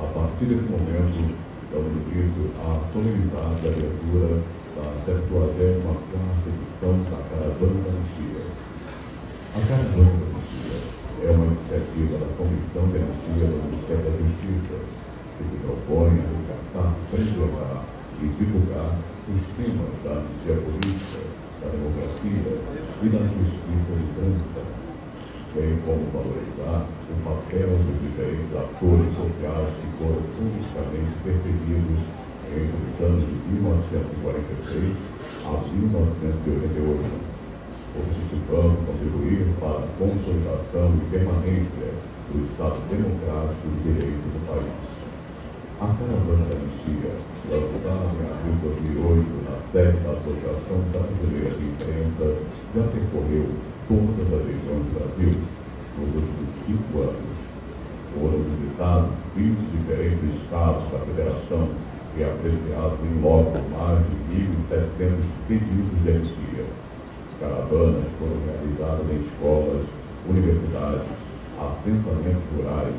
A partir desse momento, damos início à solenidade de abertura da 74ª edição da Caravana da Anistia. A Caravana da Anistia é uma iniciativa da Comissão de Anistia do Ministério da Justiça, que se propõe a resgatar, preservar e divulgar os temas da anistia política, da democracia e da justiça de transição, bem como valorizar o papel dos diferentes atores sociais que foram politicamente perseguidos entre os anos de 1946 a 1988, objetivando contribuir para a consolidação e permanência do Estado democrático de direito do país. A Caravana da Anistia, lançada em abril de 2008 na sede da Associação Brasileira de Imprensa, já percorreu todas as regiões do Brasil nos últimos 5 anos. Foram visitados 20 diferentes estados da Federação e apreciados em loco mais de 1.700 pedidos de anistia. Caravanas foram realizadas em escolas, universidades, assentamentos rurais,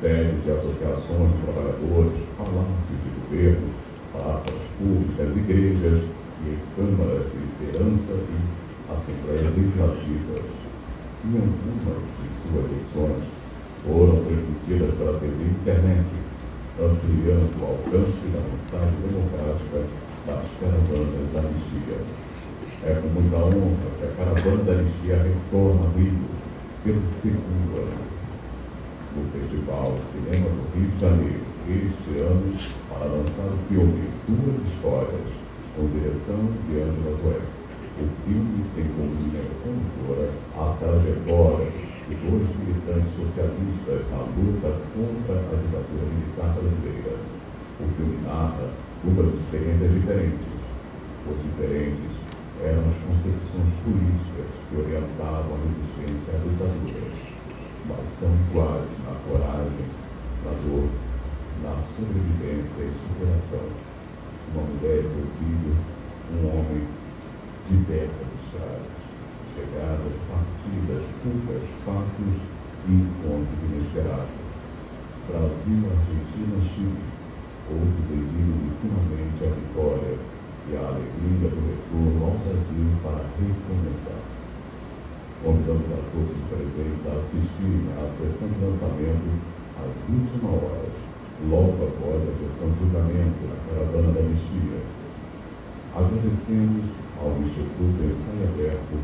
sedes de associações de trabalhadores, palácios de governo, praças públicas, igrejas e câmaras de liderança e assembleias legislativas. E algumas de suas edições foram transmitidas pela TV e internet, ampliando o alcance da mensagem democrática das caravanas da anistia. É com muita honra que a Caravana da Anistia retorna ao Rio pelo 2º ano do Festival Cinema do Rio de Janeiro, este ano, para lançar o filme Duas Histórias, com direção de Ângela Zoé. O filme tem como linha condutora a trajetória de 2 militantes socialistas na luta contra a ditadura militar brasileira. O filme narra 2 experiências diferentes. Os diferentes eram as concepções políticas que orientavam a resistência à ditadura, mas são iguais na coragem, na dor, na sobrevivência e superação. Uma mulher e seu filho, um homem, diversas estradas, chegadas, partidas, fugas, fatos e encontros inesperados. Brasil, Argentina, Chile, outros exílios e finalmente a vitória e a alegria do retorno ao Brasil para recomeçar. Convidamos a todos os presentes a assistirem à sessão de lançamento às 21 horas, logo após a sessão de julgamento da Caravana da Anistia. Agradecemos ao Instituto Ensaio Aberto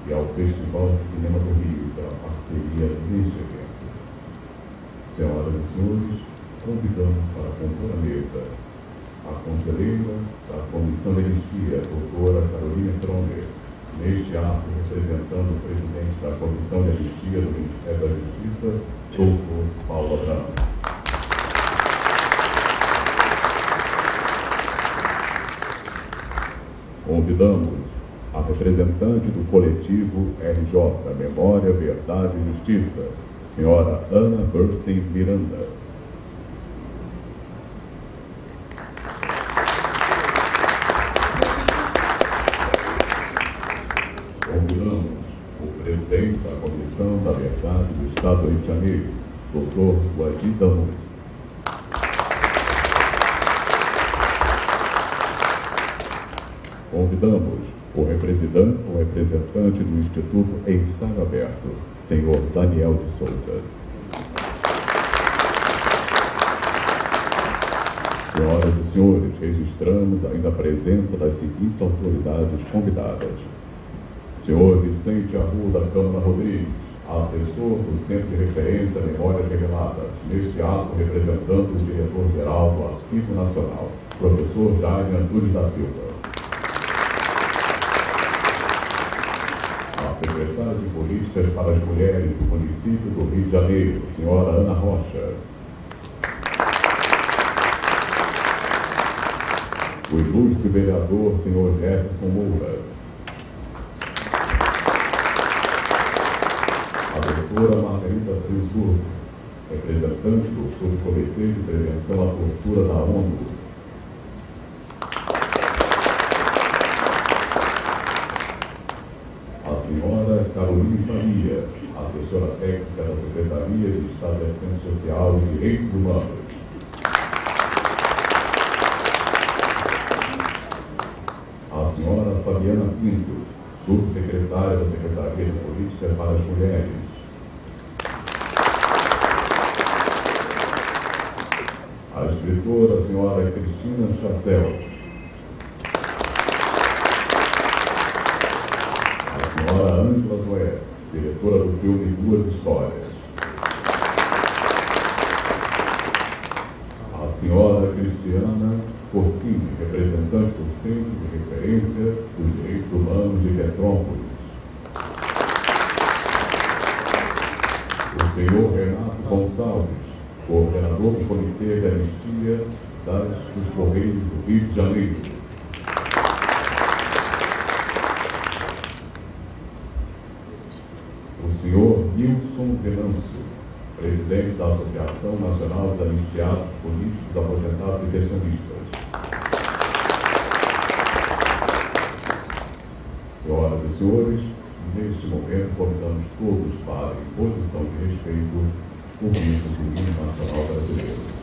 e ao Festival de Cinema do Rio pela parceria neste evento. Senhoras e senhores, convidamos para compor a mesa a conselheira da Comissão de Anistia, doutora Carolina Troner, neste ato representando o presidente da Comissão de Anistia do Ministério da Justiça, doutor Paulo Abramo. Convidamos a representante do coletivo RJ, Memória, Verdade e Justiça, senhora Ana Bernstein Miranda. Convidamos o presidente da Comissão da Verdade do Estado do Rio de Janeiro, doutor Guadir Damus. Convidamos o representante do Instituto Ensaio Aberto, senhor Daniel de Souza. Senhoras e senhores, registramos ainda a presença das seguintes autoridades convidadas. Senhor Vicente Arruda Câmara Rodrigues, assessor do Centro de Referência Memórias Reveladas, neste ato representando o diretor-geral do Arquivo Nacional, professor Jaime Antunes da Silva. A secretária de Políticas para as Mulheres do município do Rio de Janeiro, senhora Ana Rocha. O ilustre vereador, senhor Jefferson Moura. A doutora Margarida Frisburgo, representante do Subcomitê de Prevenção à Tortura da ONU. A senhora Carolina Faria, assessora técnica da Secretaria de Estado de Assistência Social e Direitos Humanos. Fabiana Pinto, subsecretária da Secretaria de Política para as Mulheres. A escritora, a senhora Cristina Chassel. A senhora Ângela Zoé, diretora do filme Duas Histórias. A senhora Cristiana Corsini, representante do Centro de Referência dos Direitos Humanos de Petrópolis. O senhor Renato Gonçalves, coordenador do Comitê de Anistia dos Correios do Rio de Janeiro. O senhor Nilson Venâncio, presidente da Associação Nacional dos Anistiados Políticos, Aposentados e Pensionistas. Senhoras e senhores, neste momento convidamos todos para, em posição de respeito, ouvirmos o hino nacional brasileiro.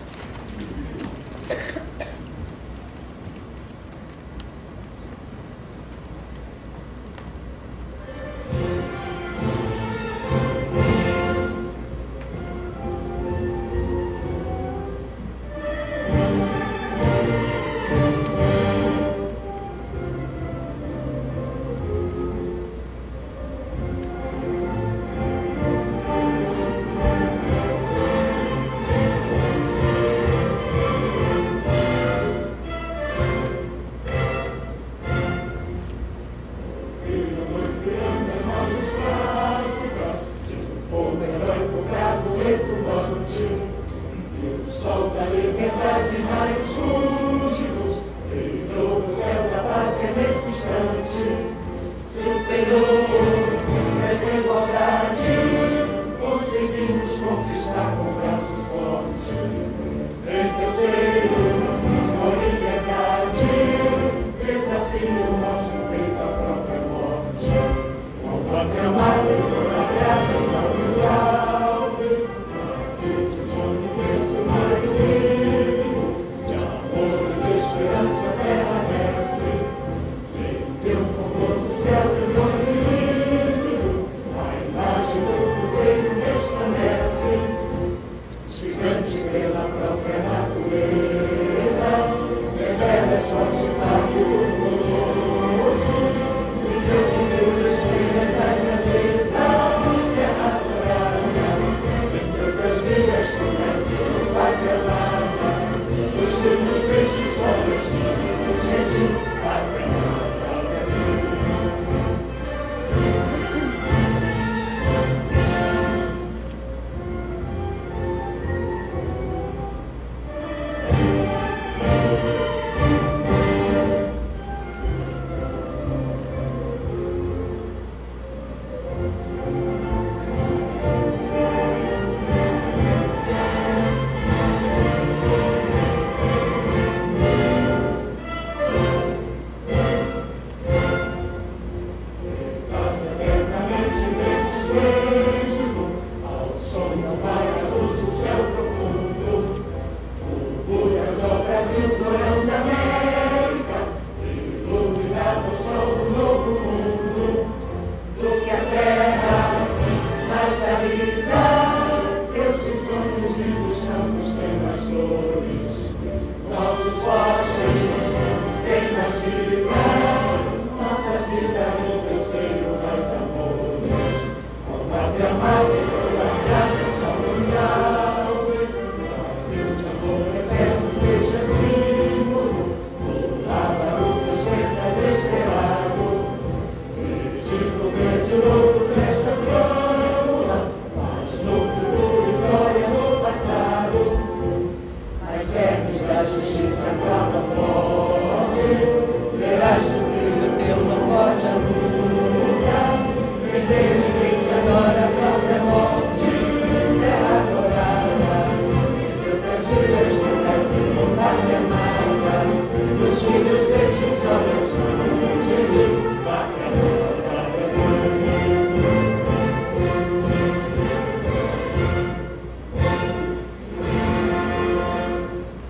Pela própria natureza.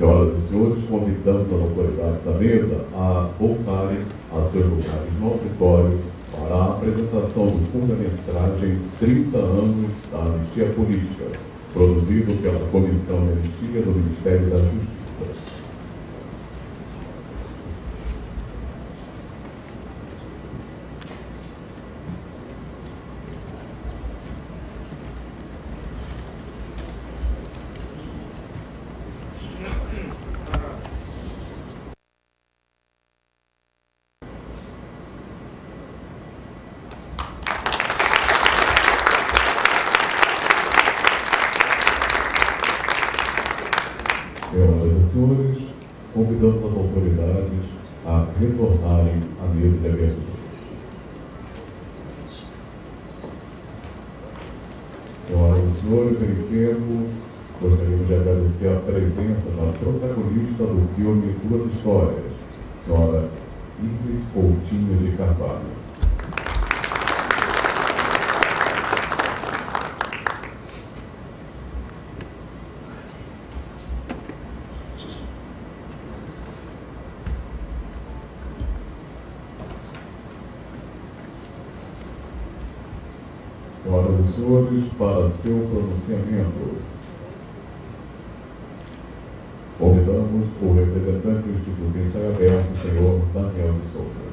Senhoras e senhores, convidamos as autoridades da mesa a voltarem a seus lugares no auditório para a apresentação do curta-metragem 30 anos da Anistia Política, produzido pela Comissão de Anistia do Ministério da Justiça. Senhoras e senhores, convidamos as autoridades a retornarem à mesa de eventos. Senhoras e senhores, em tempo, gostaríamos de agradecer a presença da protagonista do filme Duas Histórias, senhora Iris Coutinho de Carvalho. Senhoras e senhores, para seu pronunciamento, convidamos o representante do Instituto Ensaio Aberto, o senhor Daniel de Souza.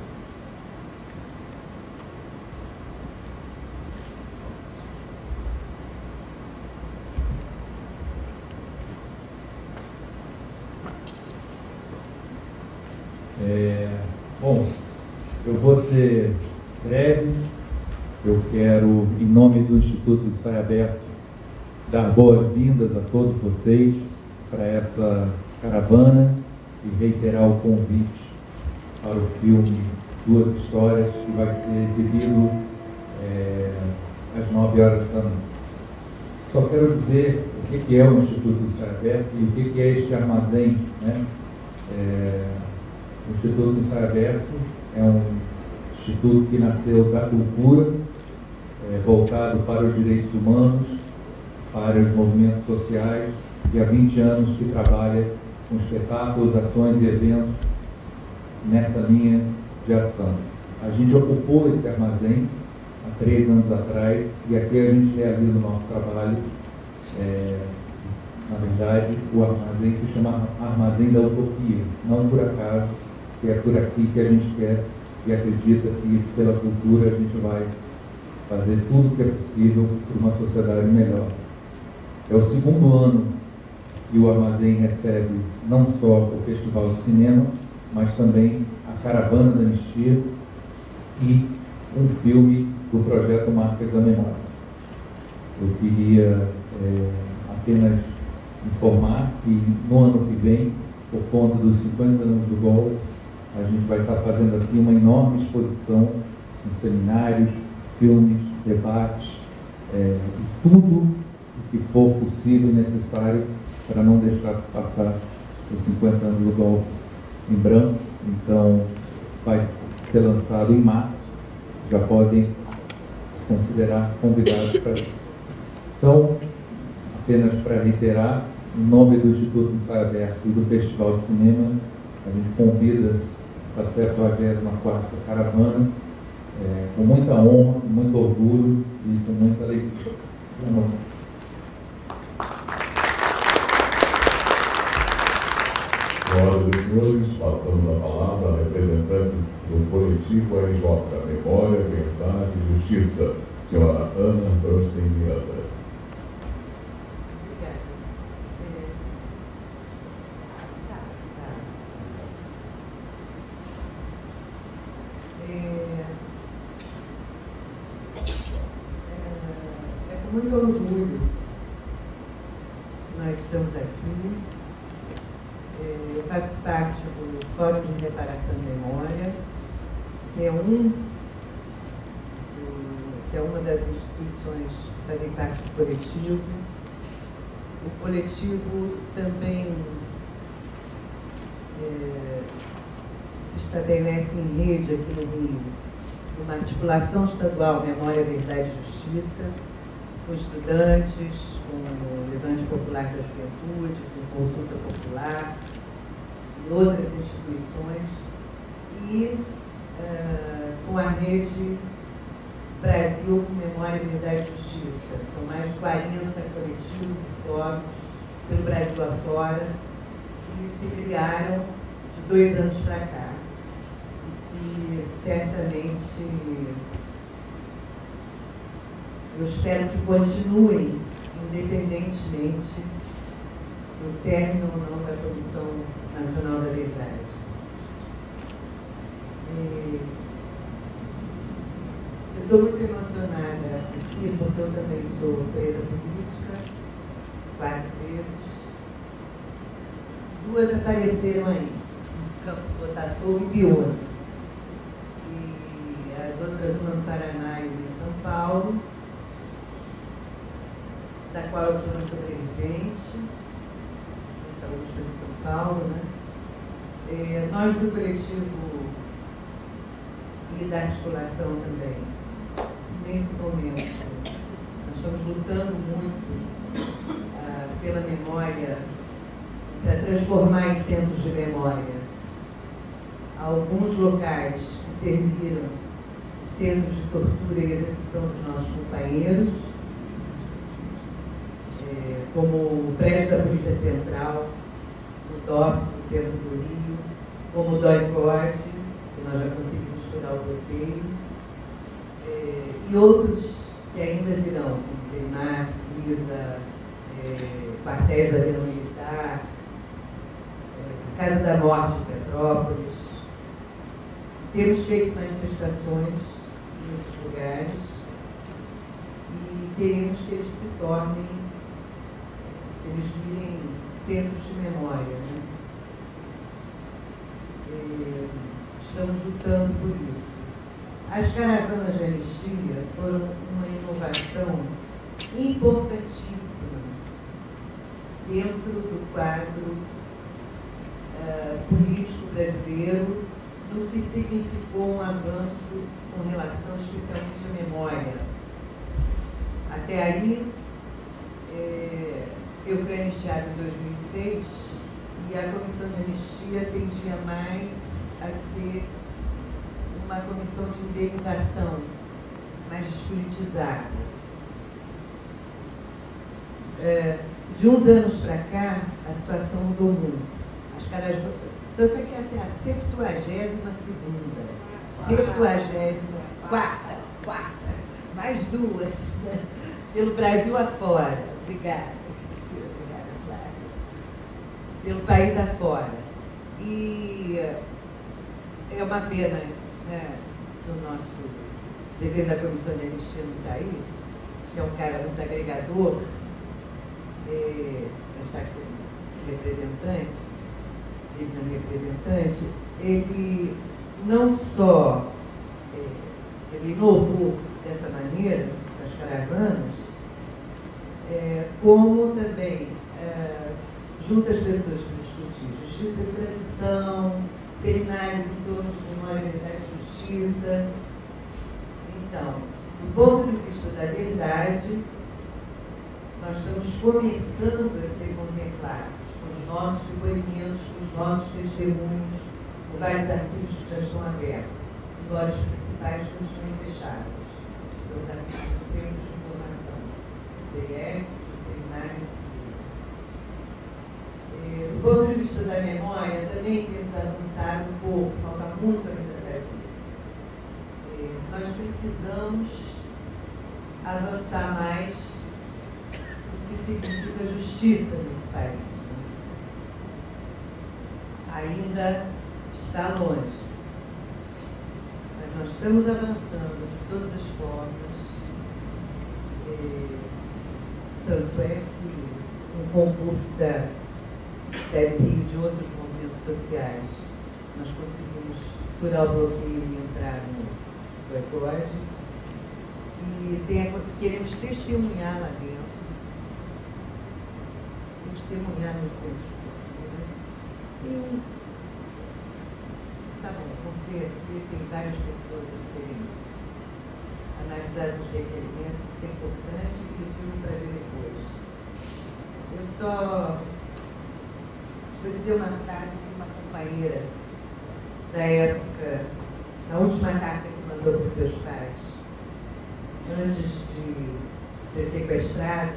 Bom, eu vou ser breve. Eu quero, em nome do Instituto Ensaio Aberto, dar boas-vindas a todos vocês para essa caravana e reiterar o convite para o filme Duas Histórias, que vai ser exibido às 9 horas da noite. Só quero dizer o que é o Instituto Ensaio Aberto e o que é este armazém, né? O Instituto Ensaio Aberto é um instituto que nasceu da cultura, voltado para os direitos humanos, para os movimentos sociais, e há 20 anos que trabalha com espetáculos, ações e eventos nessa linha de ação. A gente ocupou esse armazém há 3 anos atrás e aqui a gente realiza o nosso trabalho. Na verdade, o armazém se chama Armazém da Utopia, não por acaso, que é por aqui que a gente quer e acredita que pela cultura a gente vai fazer tudo o que é possível para uma sociedade melhor. É o 2º ano que o Armazém recebe não só o Festival de Cinema, mas também a Caravana da Anistia e um filme do projeto Marcas da Memória. Eu queria apenas informar que no ano que vem, por conta dos 50 anos do golpe, a gente vai estar fazendo aqui uma enorme exposição com seminários, filmes, debates, e tudo o que for possível e necessário para não deixar passar os 50 anos do golpe em branco. Então, vai ser lançado em março, já podem se considerar convidados para isso. Então, apenas para reiterar, em nome do Instituto Ensaio Aberto e do Festival de Cinema, a gente convida a 74ª Caravana, com muita honra, com muito orgulho e com muita alegria. Senhoras e senhores, passamos a palavra à representante do coletivo RJ, Memória, Verdade e Justiça, senhora Ana Bernstein Miranda. É com muito orgulho que nós estamos aqui. Eu faço parte do Fórum de Reparação e Memória, que é uma das instituições que fazem parte do coletivo. O coletivo também se estabelece em rede aqui no Rio, numa articulação estadual Memória, Verdade e Justiça, com estudantes, com Levante Popular da Juventude, com Consulta Popular, e outras instituições, e com a rede Brasil Memória, Liberdade e Justiça. São mais de 40 coletivos e fóruns pelo Brasil afora, que se criaram de 2 anos para cá. E certamente eu espero que continuem, independentemente do término ou não da Comissão Nacional da Verdade. Eu estou muito emocionada aqui, porque eu também sou presa política, 4 vezes. 2 apareceram aí, no Campo Botafogo e Biúna. E as outras, uma no Paraná e uma em São Paulo, da qual eu sou uma sobrevivente, em Saúde de São Paulo, né? Nós do coletivo e da articulação também, nesse momento, nós estamos lutando muito pela memória, para transformar em centros de memória alguns locais que serviram de centros de tortura e execução dos nossos companheiros, como o prédio da Polícia Central, no DOPS, no centro do Rio, como o DOI-CODE, que nós já conseguimos furar o bloqueio, e outros que ainda virão, como CEMAR, CISA, quartéis da Vila Militar, Casa da Morte em Petrópolis. Temos feito manifestações nesses lugares e queremos que eles se tornem, que eles virem centros de memória, né? Estamos lutando por isso. As caravanas de anistia foram uma inovação importantíssima dentro do quadro político brasileiro, no que significou um avanço com relação especialmente à memória. Até aí, eu fui anistiada em 2006 e a comissão de anistia tendia mais a ser uma comissão de indenização, mais despolitizada. De uns anos para cá, a situação mudou muito. Tanto é que essa é a 72ª, quarta, mais 2, né? Pelo Brasil afora. Obrigada, Flávia. Pelo país afora. E é uma pena, né, que o nosso presidente da Comissão de Anistia não está aí, que é um cara muito agregador, está com representante, ele não só ele inovou dessa maneira, das caravanas, como também junta as pessoas para discutir justiça e transição, seminários em torno de memória, verdade e justiça. Então, do ponto de vista da verdade, nós estamos começando a ser contemplados com os nossos depoimentos, com os nossos testemunhos, com vários arquivos que já estão abertos. Os olhos principais que estão fechados. São os arquivos do Centro de Informação, do CIES, do Seminário e do ponto de vista da memória, também temos avançado um pouco, falta muito ainda fazer. Nós precisamos avançar mais no que significa justiça nesse país. Ainda está longe, mas nós estamos avançando de todas as formas. Tanto é que um concurso da CEP e de outros movimentos sociais, nós conseguimos furar o bloqueio e entrar no ECOD e queremos testemunhar lá dentro, testemunhar nos centros. E tá bom, vamos ver aqui, tem várias pessoas a serem analisadas os requerimentos, isso é importante, e o filme para ver depois. Eu só vou dizer uma frase de uma companheira da época, na última carta que mandou para os seus pais, antes de ser sequestrada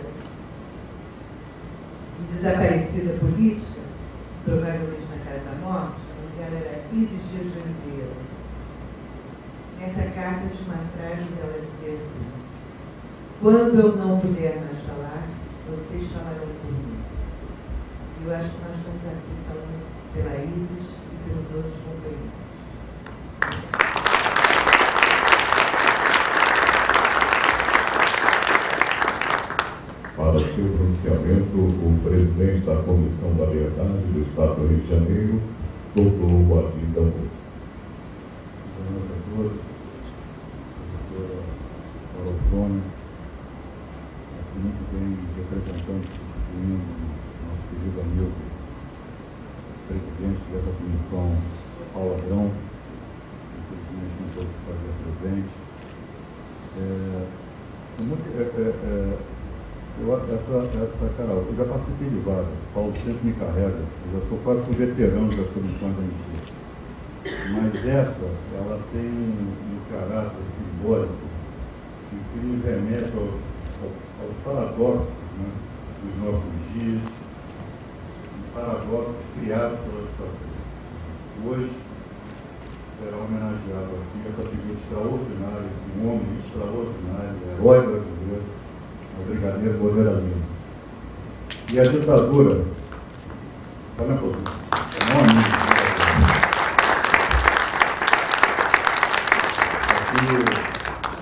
e desaparecida política, provavelmente na cara da morte. O nome dela era Isis Dias de Oliveira. Nessa carta tinha uma frase que ela dizia assim: quando eu não puder mais falar, vocês falarão por mim. E eu acho que nós estamos aqui falando pela Isis e pelos outros companheiros. Para seu pronunciamento, o presidente da Comissão da Verdade do Estado do Rio de Janeiro, doutor Joaquim D'Ambros. Boa noite a todos, professora Orofone, aqui muito bem representante, substituindo nosso querido amigo, presidente dessa comissão, Paulo Adrão, infelizmente não pôde fazer presente. Carol, eu já participei de várias, Paulo sempre me carrega, eu já sou quase um veterano das comissões da anistia. Mas essa, ela tem um caráter simbólico que nos remete aos paradoxos, né, dos nossos dias, paradoxos criados pela ditadura. Hoje será homenageado aqui essa figura extraordinária, esse homem extraordinário, herói brasileiro, o brigadeiro Moreira Lima. E a ditadura, está na produção, é um amigo.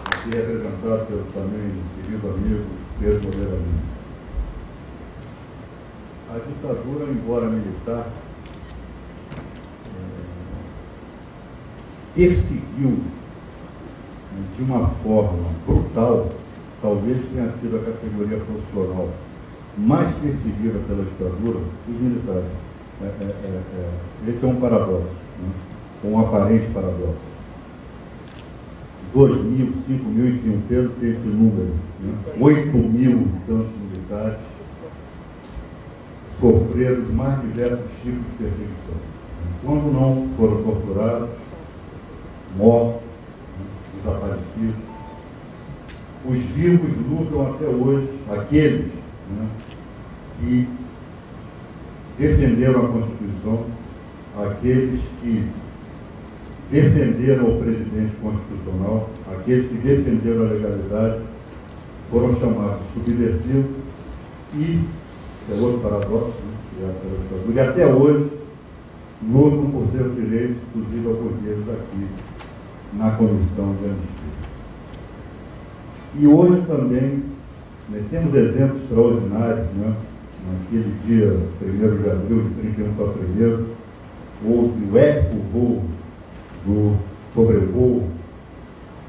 Aqui representado pelo também querido amigo Pedro Moreira Lima. A ditadura, embora militar, perseguiu de uma forma brutal, talvez tenha sido a categoria profissional mais perseguida pela ditadura, os militares. Esse é um paradoxo, né? Um aparente paradoxo. 2.000, 5.000, enfim, o Pedro tem esse número, né? 8.000 tantos militares sofreram os mais diversos tipos de perseguição. Quando não foram torturados, mortos, desaparecidos, os vivos lutam até hoje, aqueles, né, que defenderam a Constituição, aqueles que defenderam o presidente constitucional, aqueles que defenderam a legalidade, foram chamados subversivos e, é outro paradoxo, né, e até hoje lutam por seus direitos, inclusive alguns deles aqui na Comissão de Anistia. E hoje também, né, temos exemplos extraordinários, né? Naquele dia, 1º de abril, de 31 para 1º, houve o épico voo do sobrevoo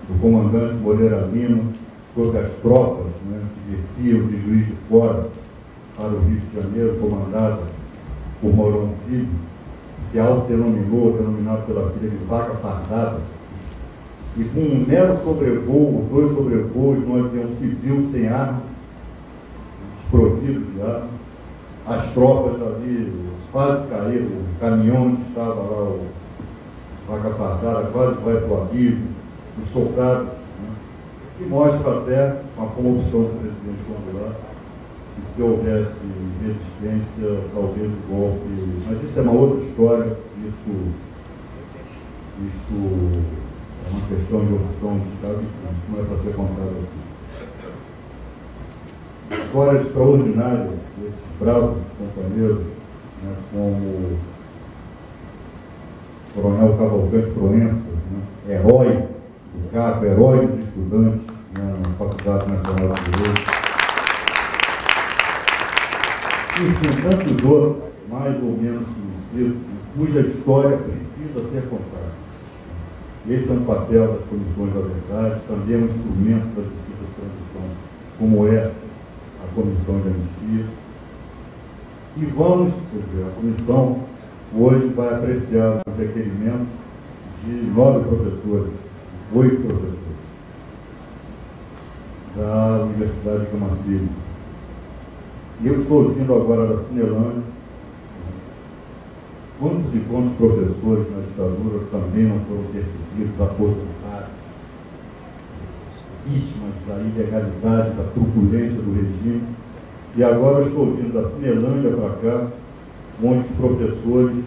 do comandante Moreira Lima sobre as tropas, né, que desciam de Juiz de Fora para o Rio de Janeiro, comandada por Mourão Filho, se denominado pela filha de Vaca Fardada, e com um mero sobrevoo, 2 sobrevoos, num avião civil sem arma, desprovido de arma, as tropas ali quase caíram, o caminhão onde estava lá o Vaca Fardada quase vai para o abismo, os soldados, né? E mostra até uma comoção do presidente Condular, que se houvesse resistência, talvez o golpe, mas isso é uma outra história, isso é uma questão de opção de Estado, não é para ser contado aqui. História extraordinária desses bravos companheiros, né, como o Coronel Cavalcante Proença, né, herói do CAP, herói dos estudantes, né, na Faculdade Nacional de Direito. Enfim, tantos outros, mais ou menos conhecidos, cuja história precisa ser contada. Esse é um papel das comissões da verdade, também é um instrumento da justiça de transição, como é a comissão de anistia. E vamos, quer dizer, a comissão hoje vai apreciar os requerimentos de 9 professores, 8 professores, da Universidade de Camargo, E eu estou ouvindo agora da Cinelândia, quantos e quantos professores na ditadura também não foram perseguidos, aposentados, vítimas da ilegalidade, da truculência do regime. E agora eu estou ouvindo da Cinelândia para cá, muitos professores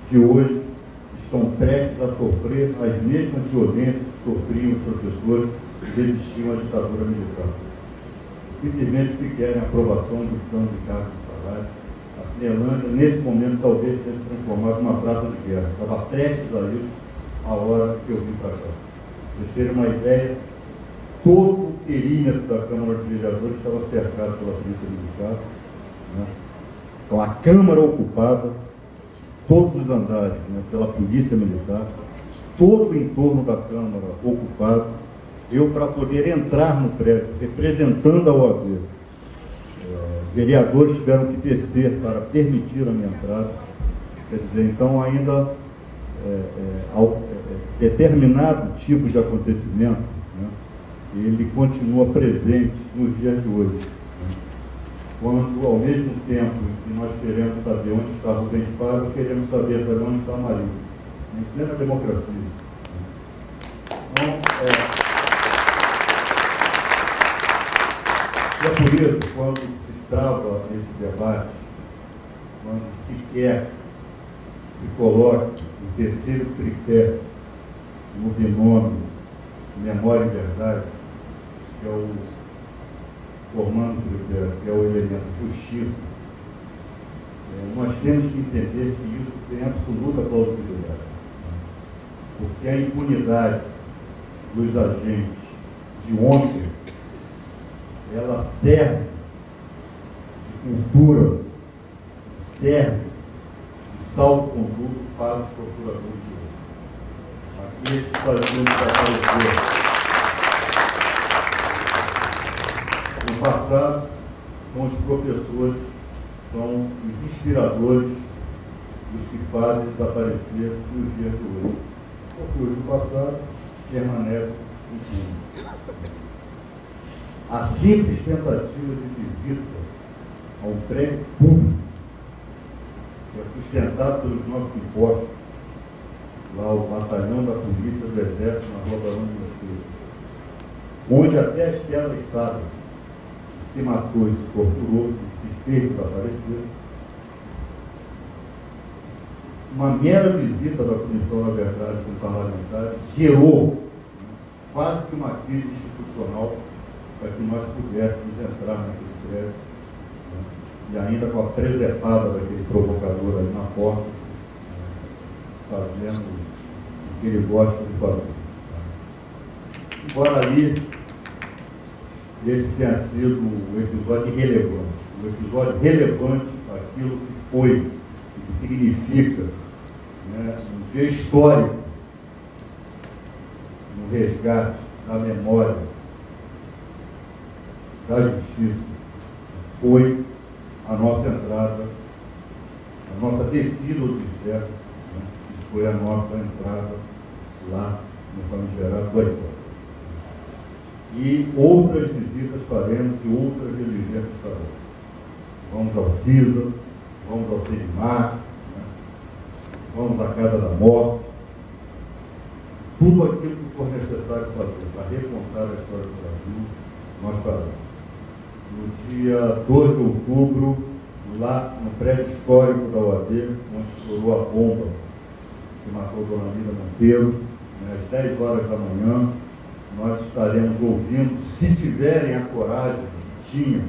que hoje estão prestes a sofrer as mesmas violências que sofriam os professores que resistiam à ditadura militar. Simplesmente porque querem a aprovação do plano de cargos de salário. A Cinelândia, nesse momento, talvez tenha se transformado numa praça de guerra. Estava prestes a isso a hora que eu vim para cá. Para vocês terem uma ideia, todo o perímetro da Câmara de Vereadores estava cercado pela Polícia Militar, né? Então, a Câmara ocupada, todos os andares, né, pela Polícia Militar, todo o entorno da Câmara ocupado. Eu, para poder entrar no prédio, representando a OAB, vereadores tiveram que descer para permitir a minha entrada. Quer dizer, então, ainda determinado tipo de acontecimento, né, ele continua presente nos dias de hoje. Né? Quando, ao mesmo tempo que nós queremos saber onde está Rubens Paiva, queremos saber também onde está Marinho, em plena democracia. Então, é por isso, quando se trava esse debate, quando sequer se coloca o terceiro critério no binômio memória e verdade, que é o formando critério, que é o elemento justiça, nós temos que entender que isso tem absoluta plausibilidade, porque a impunidade dos agentes de ontem, ela serve de cultura, serve de salvo-conduto para os procuradores de hoje. Aqueles que faziam desaparecer no passado são os professores, são os inspiradores dos que fazem desaparecer nos dias de hoje. Porque hoje no passado permanece impune. A simples tentativa de visita a um prédio público, que é sustentado pelos nossos impostos, lá o batalhão da polícia do Exército, na Rua Barão de Mosqueiro, onde até as pedras sabem se matou e se torturou e se fez desaparecer. Uma mera visita da Comissão da Verdade com parlamentares gerou quase que uma crise institucional para que nós pudéssemos entrar naquele prédio, né? E ainda com a presepada daquele provocador ali na porta, fazendo o que ele gosta de fazer. Embora ali esse tenha sido um episódio relevante, aquilo que foi, que significa, né, um dia histórico no resgate da memória da justiça, foi a nossa entrada, a nossa descida aos infernos, né, que foi a nossa entrada lá no famigerado Doicó. E outras visitas faremos e outras diligências faremos. Vamos ao CISA, vamos ao CENIMAR, né? Vamos à Casa da Morte. Tudo aquilo que for necessário fazer para recontar a história do Brasil, nós faremos. No dia 2 de outubro, lá no prédio histórico da OAB, onde estourou a bomba que matou a dona Lida Monteiro, né, às 10 horas da manhã, nós estaremos ouvindo, se tiverem a coragem que tinham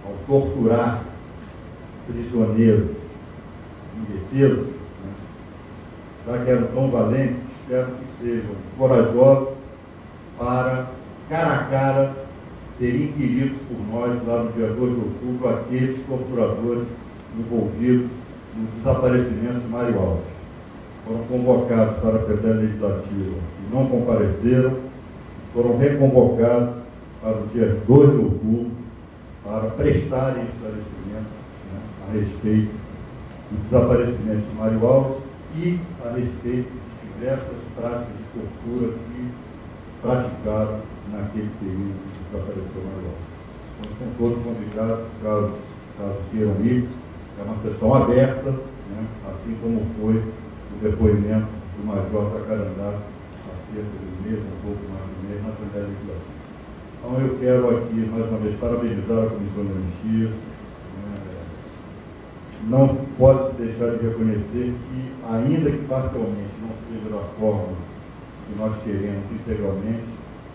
ao torturar prisioneiros indefesos, né, já que eram tão valentes, espero que sejam corajosos para, cara a cara, serem inquiridos por nós lá no dia 2 de outubro, aqueles torturadores envolvidos no desaparecimento de Mário Alves. Foram convocados para a Assembleia Legislativa e não compareceram, foram reconvocados para o dia 2 de outubro para prestarem esclarecimento, né, a respeito do desaparecimento de Mário Alves e a respeito de diversas práticas de tortura que praticaram naquele período que desapareceu Mário Alves. Então, estão todos convidados, caso queiram ir. É uma sessão aberta, né? Assim como foi o depoimento do Major Jacarandá há cerca de um mês, um pouco mais de um mês, na Assembleia Legislativa. Então, eu quero aqui, mais uma vez, parabenizar a Comissão de Anistia. Não pode se deixar de reconhecer que, ainda que parcialmente não seja da forma que nós queremos integralmente,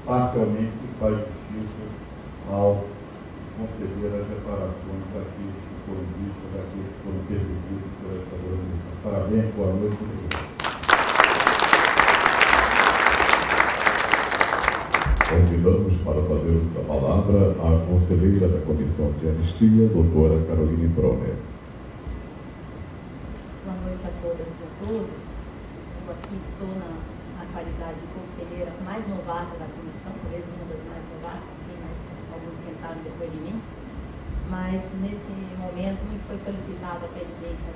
parcialmente se faz justiça ao conceder as reparações daqueles que foram vítimas, daqueles que foram perseguidos por esta organização. Parabéns, boa noite. Convidamos para fazer uso da palavra a conselheira da Comissão de Anistia, doutora Caroline Broner. Boa noite a todas e a todos. Eu aqui estou na qualidade de conselheira mais novata da comissão, talvez uma das mais novatas, tem mais alguns que entraram depois de mim, mas nesse momento me foi solicitada a presidência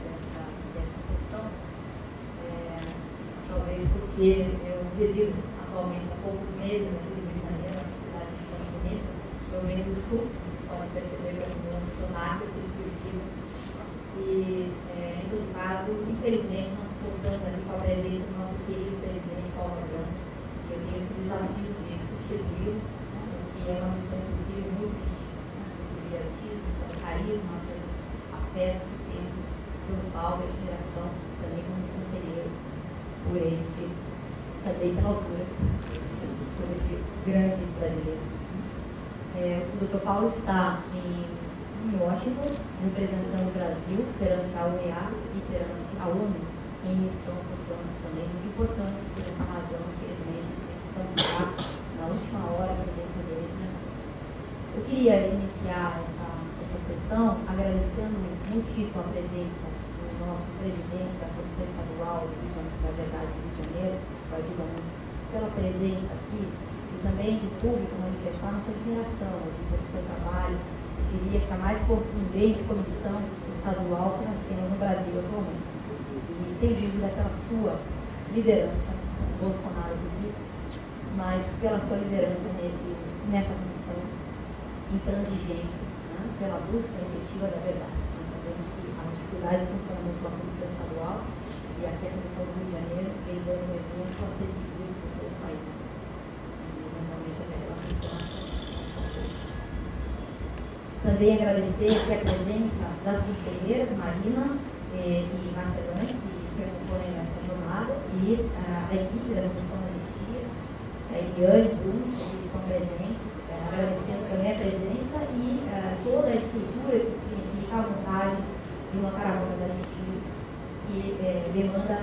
dessa sessão, talvez porque eu resido atualmente há poucos meses aqui no Rio de Janeiro, na cidade de Campo Bonito. Eu venho do Sul, vocês podem perceber que eu sou nata, sou de Curitiba. E, em todo caso, infelizmente, não contamos aqui com a presença do nosso querido presidente Paulo Branco. Eu tenho esse desafio de substituí-lo, que é uma missão impossível, muito simples, pelo brilhantismo, pelo carisma, pelo afeto que temos pelo Paulo, a admiração também como conselheiros, por este, também pela altura, por esse grande brasileiro. O Dr. Paulo está em Washington, representando o Brasil perante a UEA e perante a ONU, em missão, portanto, também muito importante, por essa razão, infelizmente, tem que cancelar na última hora a presença dele para nós. Eu queria iniciar essa sessão agradecendo muitíssimo a presença do nosso presidente da Comissão Estadual da Verdade do Rio de Janeiro, Valdir Lamos, pela presença aqui, e também do público manifestar nossa admiração pelo seu trabalho. Eu diria que a mais contundente comissão estadual que nós temos no Brasil atualmente. E, sem dúvida, pela sua liderança, Bolsonaro pediu, mas pela sua liderança nessa comissão intransigente, né, pela busca efetiva da verdade. Nós sabemos que a dificuldade de funcionamento da comissão estadual e aqui a Comissão do Rio de Janeiro vem dando um exemplo a ser seguido por todo o país. E, normalmente, até pela comissão nacional. Também agradecer aqui a presença das conselheiras Marina e Macedônia, que compõem essa jornada, e a equipe da Comissão da Anistia, a Eliane e Bruno, que estão presentes, agradecendo também a presença e toda a estrutura que significa a vontade de uma caravana da Anistia, que demanda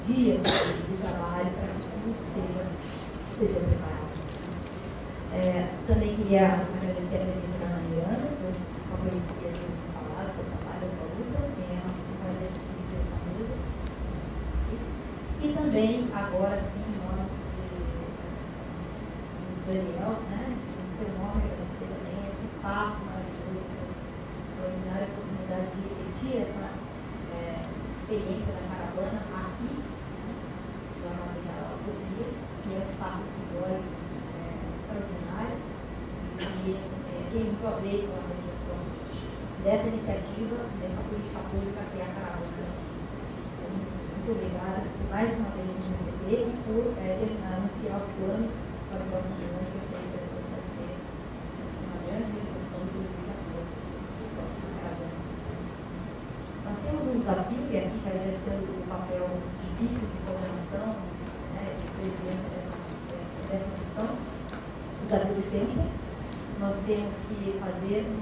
dias de trabalho para que tudo seja preparado. Também queria agradecer a presença da Mariana, que eu só conhecia de falar do seu trabalho, da sua luta, é um prazer dividir essa mesa. E também, agora sim, em nome do Daniel, né, em seu nome, agradecer também esse espaço maravilhoso, essa extraordinária oportunidade de repetir essa experiência da caravana aqui, no Armazém da Utopia, que é um espaço simbólico extraordinário e tem muito a ver com a realização dessa iniciativa, dessa política pública que é a caravana. Muito obrigada por mais uma vez nos receber e por anunciar os planos para o próximo ano, que eu tenho a impressão que vai ser uma grande realização de 2014, a próxima caravana. Nós temos um desafio, que aqui já exercendo o papel difícil de coordenação, né, de presidência dessa sessão, o desafio do tempo. Nós temos que fazer um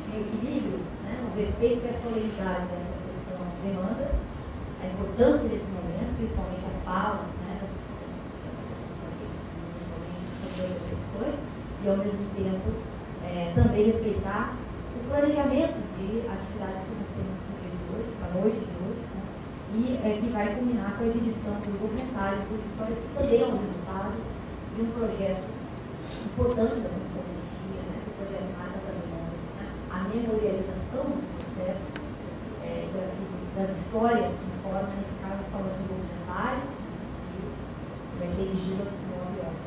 equilíbrio, né, o respeito e a solenidade dessa sessão demanda, a importância desse momento, principalmente a fala, né, sobre as reflexões, e ao mesmo tempo também respeitar o planejamento de atividades que nós temos no dia de hoje, na noite de hoje, né, e que vai culminar com a exibição do documentário dos histórias, que também é um resultado de um projeto importante da Comissão de Anistia, né, que o projeto marca também, né, a memorialização dos processos, das histórias em forma, nesse caso, falando do documentário, que vai ser exibido às 9 horas.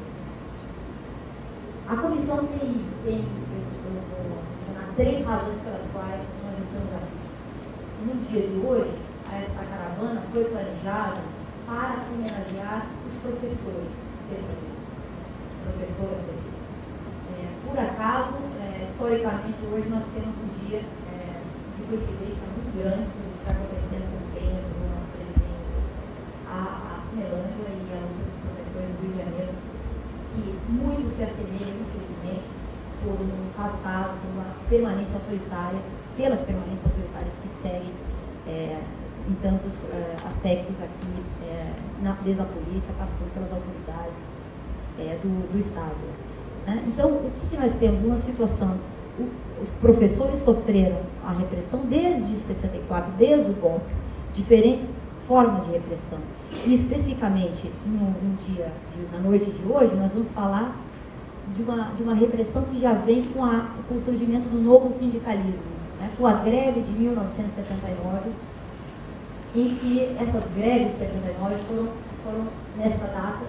A comissão tem eu vou mencionar 3 razões pelas quais nós estamos aqui. No dia de hoje, essa caravana foi planejada para homenagear os professores perseguidos, professoras perseguidas. Por acaso, historicamente, hoje nós temos um dia de coincidência muito grande com o que está acontecendo com o Penha, com o nosso presidente, a Cinelândia e a luta dos professores do Rio de Janeiro, que muito se assemelham, infelizmente, por um passado, por uma permanência autoritária, pelas permanências autoritárias que seguem em tantos aspectos aqui, desde a polícia, passando pelas autoridades do Estado. Né? Então, o que nós temos? Uma situação, os professores sofreram a repressão desde 64, desde o golpe, diferentes formas de repressão. E especificamente, na noite de hoje, nós vamos falar de uma repressão que já vem com o surgimento do novo sindicalismo, né? Com a greve de 1979, em que essas greves de 79 foram nessa data,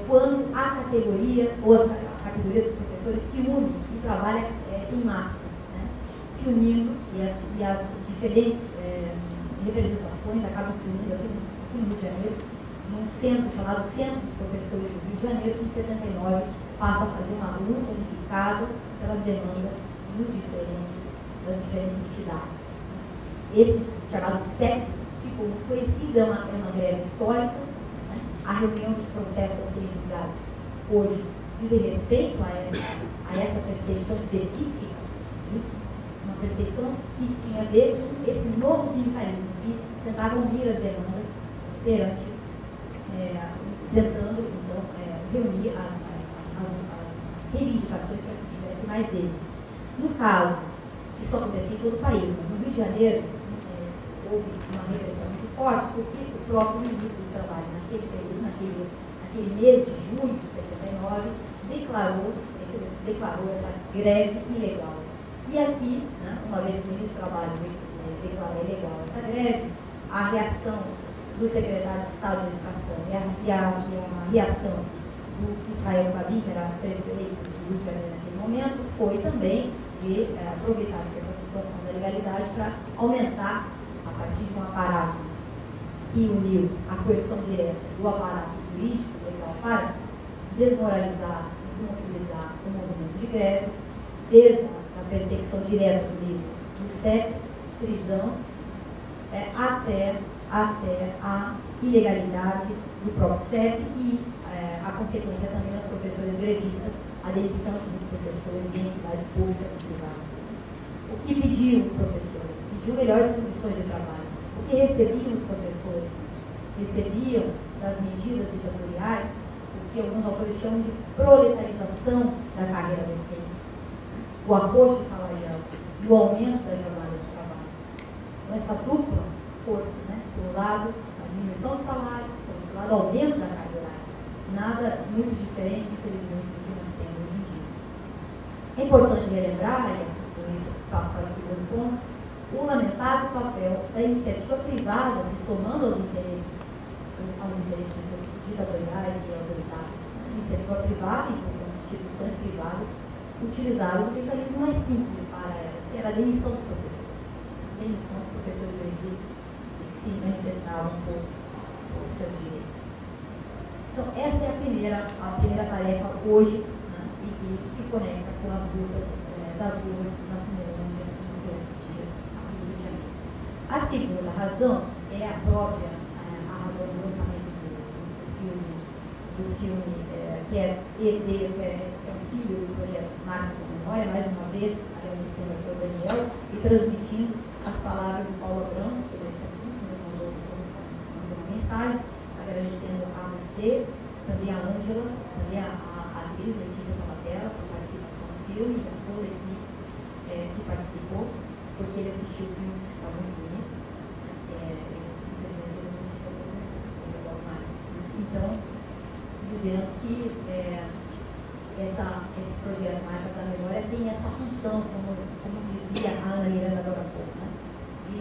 quando a categoria, ou a categoria dos professores se une e trabalha em massa, né? Se unindo, e as diferentes representações acabam se unindo aqui no Rio de Janeiro, num centro chamado Centro dos Professores do Rio de Janeiro, que em 79 passa a fazer uma luta unificada pelas demandas das diferentes entidades. Esse chamado CEP ficou muito conhecido, é uma greve histórica, né? A reunião dos processos a serem julgados hoje dizem respeito a essa perseguição específica, uma perseguição que tinha a ver com esse novo sindicalismo, que tentava unir as demandas tentando, então, reunir as reivindicações para que tivesse mais êxito. No caso, isso acontecia em todo o país, mas no Rio de Janeiro houve uma repressão muito forte, porque o próprio ministro do Trabalho, naquele período, naquele mês de julho de 79, declarou essa greve ilegal. E aqui, né, uma vez que o ministro do Trabalho declarou ilegal essa greve, a reação do secretário de Estado de Educação e a reação do Israel Rabin, que era prefeito do Rio de Janeiro naquele momento, foi também de aproveitar essa situação da legalidade para aumentar, a partir de um aparato que uniu a coerção direta do aparato jurídico legal para desmoralizar, desmobilizar o movimento de greve, desde a perseguição direta do livro do CEP, prisão, até a ilegalidade do próprio CEP e a consequência também aos professores grevistas, a demissão dos professores de entidades públicas e privadas. O que pediam os professores? Pediam melhores condições de trabalho. O que recebiam os professores? Recebiam das medidas ditatoriais o que alguns autores chamam de proletarização da carreira docente, o apoio salarial e o aumento da jornada de trabalho. Então, essa dupla força, né? Por um lado, a diminuição do salário, por outro lado, o aumento da carga horária. Nada muito diferente, infelizmente, do que nós temos hoje em dia. É importante relembrar, e por isso passo para o segundo ponto, o lamentável papel da iniciativa privada se somando aos interesses ditatoriais e autoritários. A iniciativa privada, e portanto instituições privadas, utilizaram o mecanismo mais simples para elas, que era a demissão dos professores. A demissão dos professores grevistas que se manifestavam por seus direitos. Então, essa é a primeira tarefa hoje, né, e que se conecta com as lutas das ruas na Cinelândia de diversos dias aqui no Rio de Janeiro. A segunda razão é a própria razão do lançamento do filme que é ET, que é um filho do projeto Marco da Memória, mais uma vez agradecendo aqui ao Daniel e transmitindo as palavras do Paulo Abrão sobre esse assunto, nos mandou uma mensagem, agradecendo a você, também a Ângela, também a atriz Letícia Sabatella, por participação no filme, e a toda a equipe que participou, porque ele assistiu o filme que está muito bonito. Então, dizendo que esse projeto Marca da Memória tem essa função, como dizia a Ana Miranda agora há pouco, né? De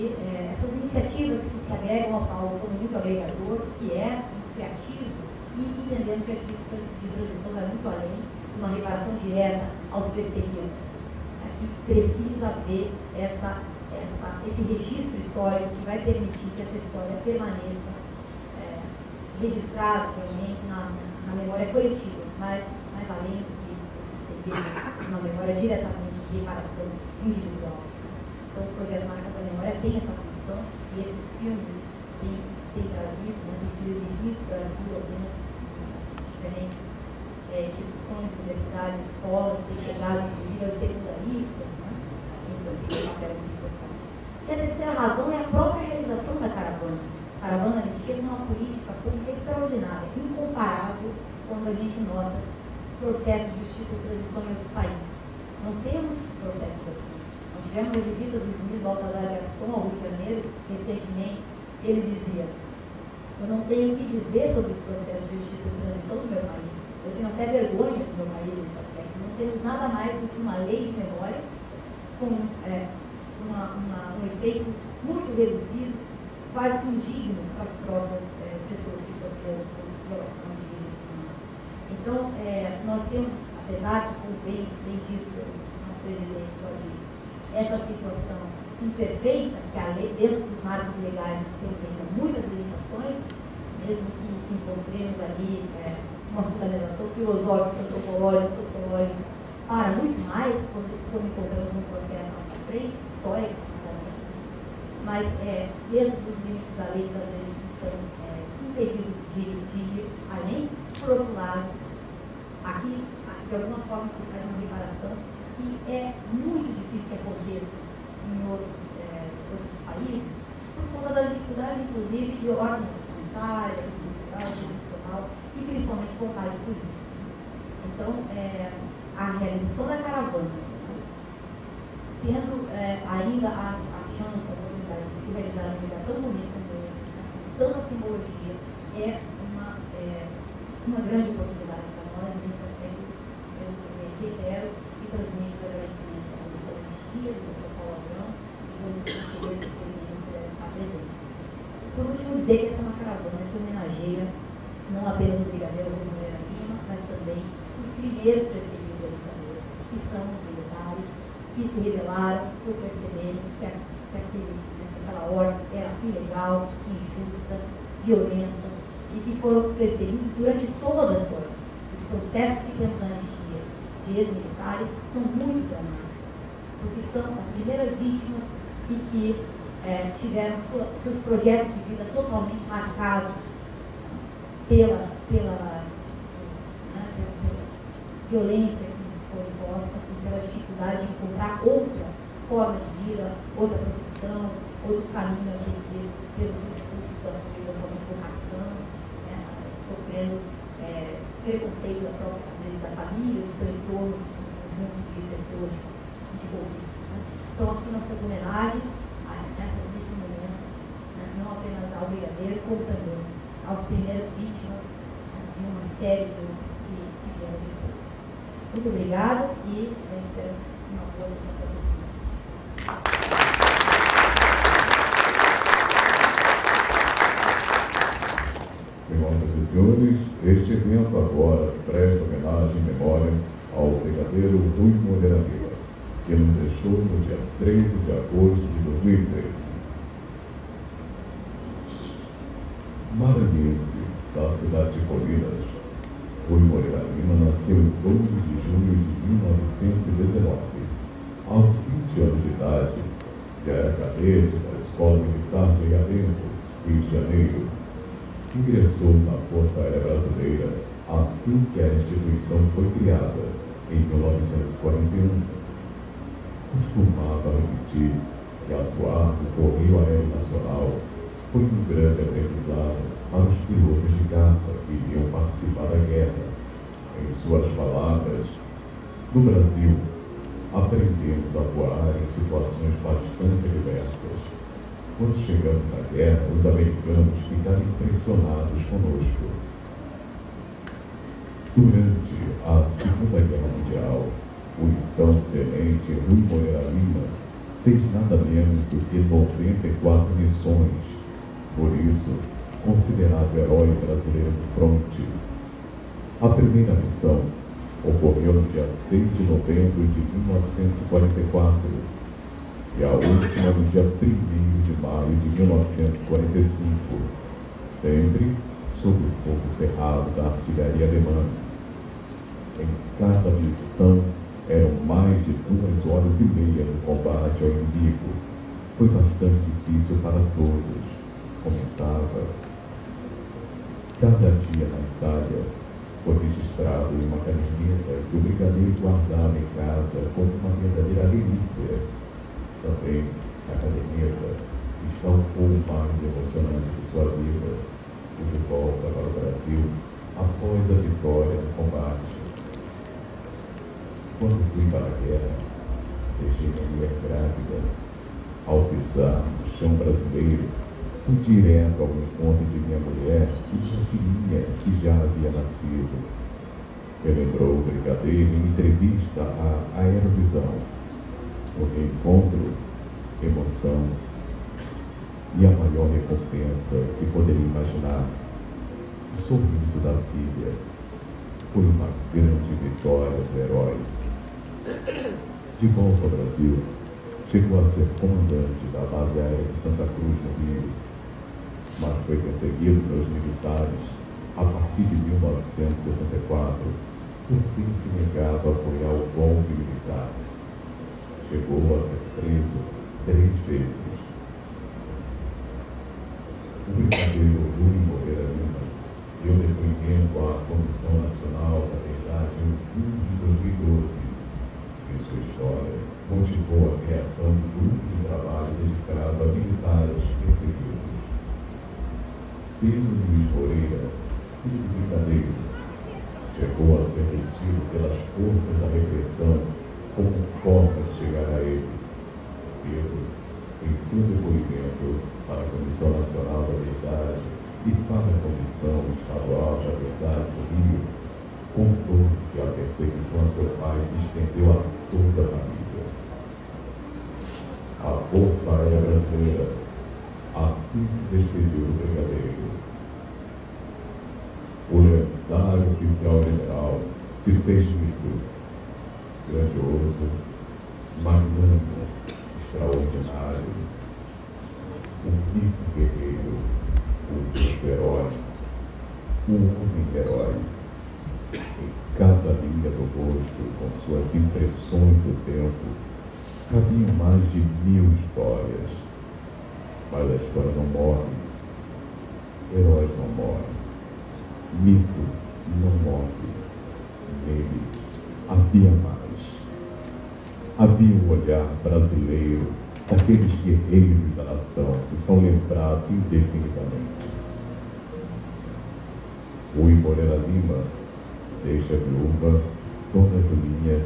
essas iniciativas que se agregam ao Paulo como muito agregador, que é muito criativo, e entendendo que a justiça de transição vai muito além uma reparação direta aos perseguidos. Aqui precisa haver esse registro histórico que vai permitir que essa história permaneça registrada realmente na memória coletiva, mas além do que seria uma memória diretamente de reparação individual. Então, o projeto Marcas da Memória tem essa função e esses filmes têm trazido, têm sido exibidos no Brasil, nas diferentes instituições, universidades, escolas, têm chegado inclusive aos secundaristas, então tem um papel muito importante. E a terceira razão é a própria realização da caravana. A caravana anistia é uma política pública extraordinária, incomparável quando a gente nota processos de justiça e transição em outros países. Não temos processos assim. Nós tivemos a visita do juiz Baltazar Garçom ao Rio de Janeiro recentemente. Ele dizia: eu não tenho o que dizer sobre os processos de justiça e transição do meu país. Eu tenho até vergonha do meu país nesse aspecto. Não temos nada mais do que uma lei de memória com um efeito muito reduzido, quase que indigno para as próprias pessoas que sofreram por violação de direitos humanos. Então, nós temos, apesar de, como bem dito pelo nosso presidente Claudio, essa situação imperfeita, que a lei, dentro dos marcos legais nós temos ainda muitas limitações, mesmo que encontremos ali uma fundamentação filosófica, antropológica, sociológica, para muito mais quando encontramos um processo à nossa frente, histórico, principalmente. Mas, dentro dos limites da lei, às vezes estamos impedidos de ir além. Por outro lado, aqui, de alguma forma, se faz uma reparação que é muito difícil que aconteça em outros países, por conta das dificuldades, inclusive, de ordem sanitária, institucional e, principalmente, vontade política. Então, a realização da caravana, tendo ainda a chance, a oportunidade de se realizar um lugar tão bonito como esse, com tanta simbologia, é uma grande oportunidade para nós. Nesse aspecto, eu reitero e transmito o agradecimento à Comissão de Anistia, do Dr. Paulo Abrão, e todos os conselheiros que puderam estar presentes. Por último, dizer que essa é uma caravana que homenageia não apenas o brigadeiro Rui Moreira Lima, mas também os primeiros perseguidos da ditadura, que são os militares, que se rebelaram por perceberem que aquela ordem era ilegal, injusta, violenta, e que foram perseguidos durante toda a sua vida. Os processos que temos na anistia de ex-militares são muito dramáticos, porque são as primeiras vítimas e que tiveram seus projetos de vida totalmente marcados pela violência que lhes foi imposta e pela dificuldade de encontrar outra forma de vida, outra profissão, outro caminho a seguir pelos seus cursos da sua vida como vocação, sofrendo preconceito da própria, às vezes, da família, do seu entorno, de um conjunto de pessoas de convívio. Então, aqui nossas homenagens, nesse momento, não apenas ao brigadeiro, como também às primeiras vítimas de uma série de outros que vieram depois. Muito obrigada e esperamos uma boa sessão para todos. Senhoras e senhores, este evento agora presta homenagem e memória ao brigadeiro Rui Moreira Lima, que nos deixou no dia 13 de agosto de 2013. Maranhense, da cidade de Colinas, Rui Moreira Lima nasceu em 12 de junho de 1919. Aos 20 anos de idade, já era cadete da Escola Militar de Arenco, Rio de Janeiro. Ingressou na Força Aérea Brasileira assim que a instituição foi criada, em 1941. Costumava repetir que atuar no Correio Aéreo Nacional foi um grande aprendizado para os pilotos de caça que iriam participar da guerra. Em suas palavras, no Brasil, aprendemos a voar em situações bastante diversas. Quando chegamos na guerra, os americanos ficaram impressionados conosco. Durante a Segunda Guerra Mundial, o então tenente Rui Moreira Lima fez nada menos do que 94 missões, por isso, considerado herói brasileiro do fronte. A primeira missão ocorreu no dia 6 de novembro de 1944 e a última no dia 1º de maio de 1945, sempre sob o fogo cerrado da artilharia alemã. Em cada missão eram mais de 2 horas e meia no combate ao inimigo. Foi bastante difícil para todos, comentava. Cada dia na Itália foi registrado em uma caderneta que o brigadeiro guardava em casa como uma verdadeira relíquia. Também, a caderneta está o pouco mais emocionante de sua vida, o de volta para o Brasil após a vitória no combate. Quando fui para a guerra, deixei minha mulher grávida. Ao pisar no chão brasileiro, fui direto ao encontro de minha mulher e minha filhinha, que já havia nascido. Relembrou o brigadeiro em entrevista à Aerovisão. O reencontro, emoção e a maior recompensa que poderia imaginar. O sorriso da filha foi uma grande vitória do herói. De volta ao Brasil, chegou a ser comandante da base aérea de Santa Cruz, no Rio, mas foi perseguido pelos militares a partir de 1964 por ter se negado a apoiar o golpe militar. Chegou a ser preso 3 vezes. O brigadeiro Rui Moreira Lima deu depoimento à Comissão Nacional da Verdade em julho de 2012. E sua história motivou a criação de um grupo de trabalho dedicado a militares perseguidos. Pedro Luiz Moreira, filho do brigadeiro, chegou a ser retido pelas forças da repressão como forma de chegar a ele. Pedro, em seu depoimento para a Comissão Nacional da Verdade e para a Comissão Estadual da Verdade do Rio, contou que a perseguição a seu pai se estendeu a toda a família. A Força Aérea Brasileira assim se despediu do brigadeiro. O lendário oficial general se fez mito, grandioso, magnânimo, extraordinário, um mito guerreiro, um mito herói, um homem herói. Em cada linha do rosto, com suas impressões do tempo, cabiam mais de 1000 histórias. Mas a história não morre, heróis não morrem, mito não morre. Nele havia mais. Havia um olhar brasileiro daqueles guerreiros da nação que são lembrados indefinidamente. Rui Moreira Lima deixa a viúva, Dona Julinha,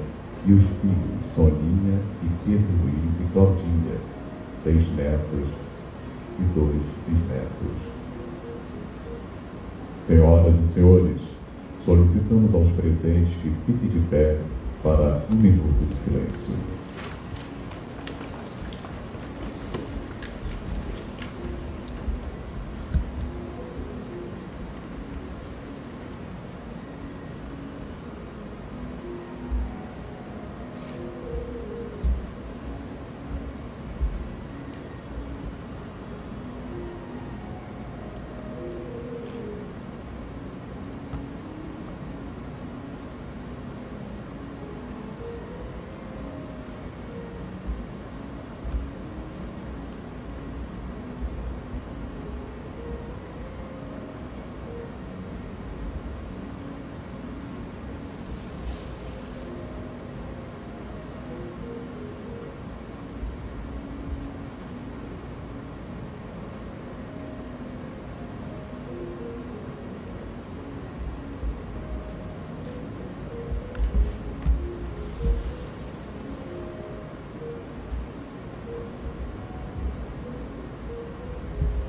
e os filhos Soninha e Pedro Luiz e Claudinha, 6 netos e 2 bisnetos. Senhoras e senhores, solicitamos aos presentes que fiquem de pé para 1 minuto de silêncio.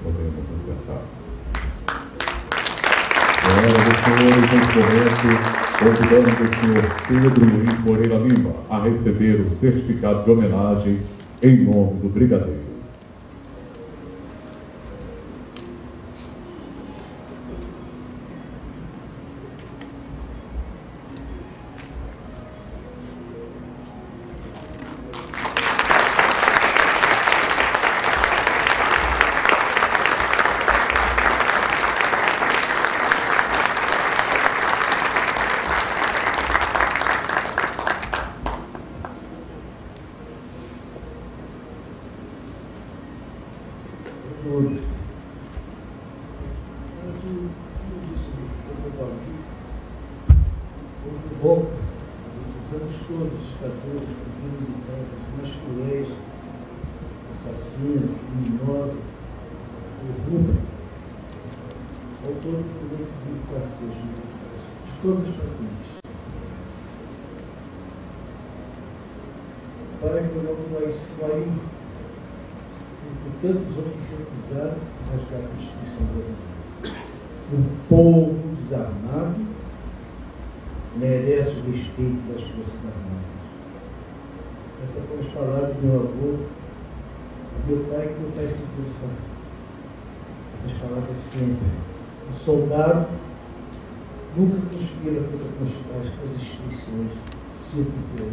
Podemos acertar. Senhoras e senhores, neste momento, convidamos o senhor Pedro Luiz Moreira Lima a receber o certificado de homenagem em nome do brigadeiro. tudo isso que eu estou aqui, volta a decisão de todos os 14 civis militares, mais cruéis, assassinos, criminosos, corruptos, ao todo foram 1.400 militares, de todas as patentes. O pai foi logo lá em Ismael, e tantos outros recusaram rasgar a Constituição brasileira. O povo desarmado merece o respeito das Forças Armadas. Essas foram as palavras do meu avô, do meu pai, que meu pai sentiu essas palavras sempre. O soldado nunca conspira contra as instituições, se o fizer,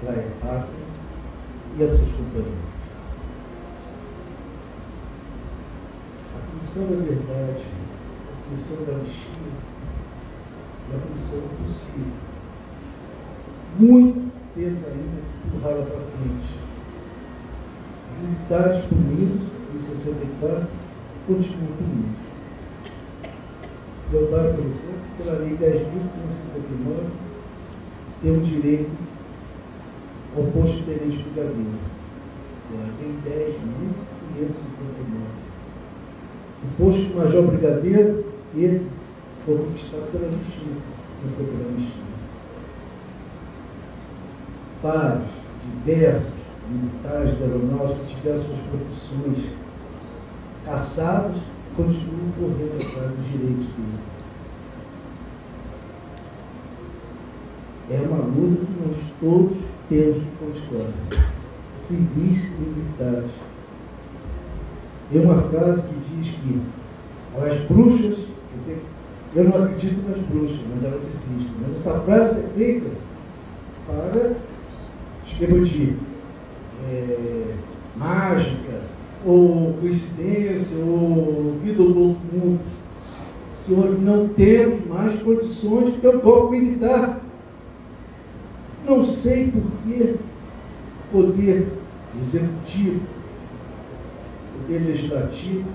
trai a pátria e a seus companheiros. A Comissão da Verdade, a Comissão da Anistia, é uma comissão possível. Muito tempo ainda que tudo rala para frente. Os militares punidos, em 64, continuam punidos. Leodário, por exemplo, pela Lei 10.559, tem o direito ao posto de tenente brigadeiro. Lei 10.559. O posto de major brigadeiro, ele foi conquistado pela justiça, não foi pela anistia. Vários, diversos militares da aeronáutica que tiveram suas profissões caçadas, continuam correndo atrás dos direitos deles. É uma luta que nós todos temos que continuar, civis e militares. Tem uma frase que diz que as bruxas, eu não acredito nas bruxas, mas elas existem. Mas essa frase é feita para esquema de mágica, ou coincidência, ou vida do outro mundo. Senhor, não temos mais condições de ter um golpe militar. Não sei por que o poder executivo, o poder legislativo,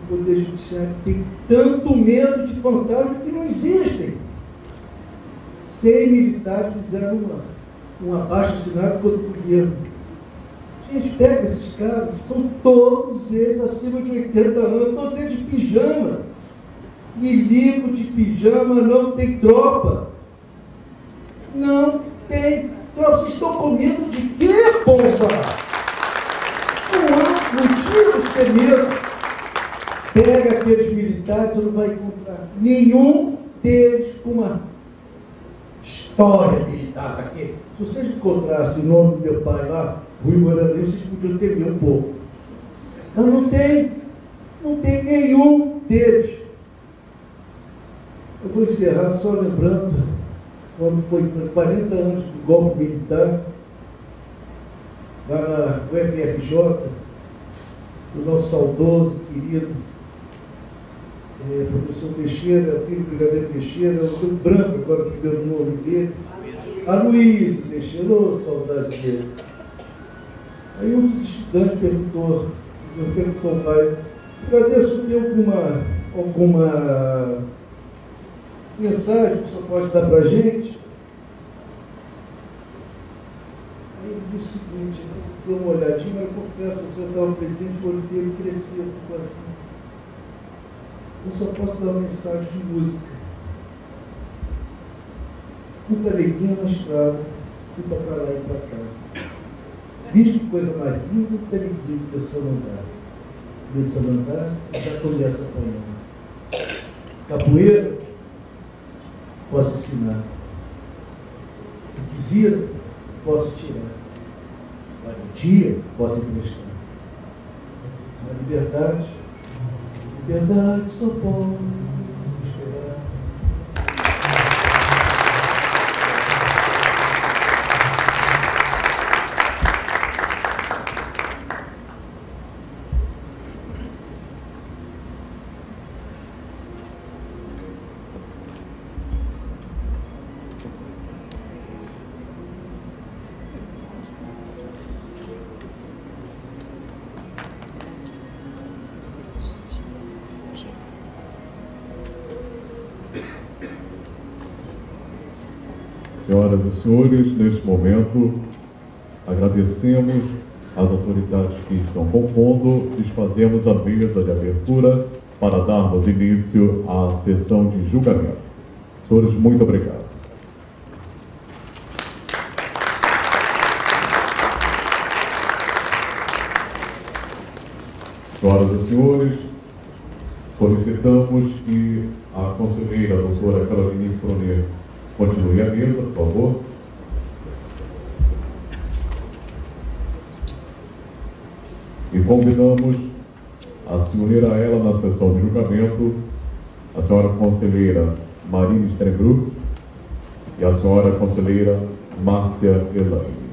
o poder judiciário tem tanto medo de fantasmas que não existem. 100 militares fizeram um abaixo-assinado contra o governo. Gente, pega esses caras, são todos eles acima de 80 anos, todos eles de pijama. Milico de pijama não tem tropa. Não tem tropa. Vocês estão com medo de quê, porra? Não tira os ter medo. Pega aqueles militares, você não vai encontrar nenhum deles com uma história militar aqui. Se vocês encontrassem o nome do meu pai lá, Rui Moranil, vocês podiam temer um pouco. Mas não tem nenhum deles. Eu vou encerrar só lembrando, quando foi 40 anos do golpe militar, lá no FRJ, o nosso saudoso, querido professor Teixeira, filho do brigadeiro Teixeira, eu estou branco agora que deu o nome dele, Aloysio Teixeira, oh, saudade dele. Aí um dos estudantes perguntou ao pai, agradeço, tem alguma mensagem que o senhor pode dar para a gente? Aí ele disse o seguinte, eu dei uma olhadinha, mas eu confesso que você estava presente, o olho dele cresceu, ficou assim. Eu só posso dar uma mensagem de música. Muita alegria na estrada, fui para lá e para cá. Visto que coisa mais linda, muita alegria começando a andar. Começando a andar, já começa a apanhar. Capoeira, posso ensinar. Se quiser, posso tirar. Valentia, posso emprestar. A liberdade só pode esperar. Senhoras e senhores, neste momento, agradecemos às autoridades que estão compondo, desfazemos a mesa de abertura para darmos início à sessão de julgamento. Senhores, muito obrigado. Senhoras e senhores, solicitamos que a conselheira doutora Caroline Froner continue a mesa, por favor. E convidamos a se unir a ela na sessão de julgamento a senhora conselheira Marina Strenbruck e a senhora conselheira Márcia Elaine.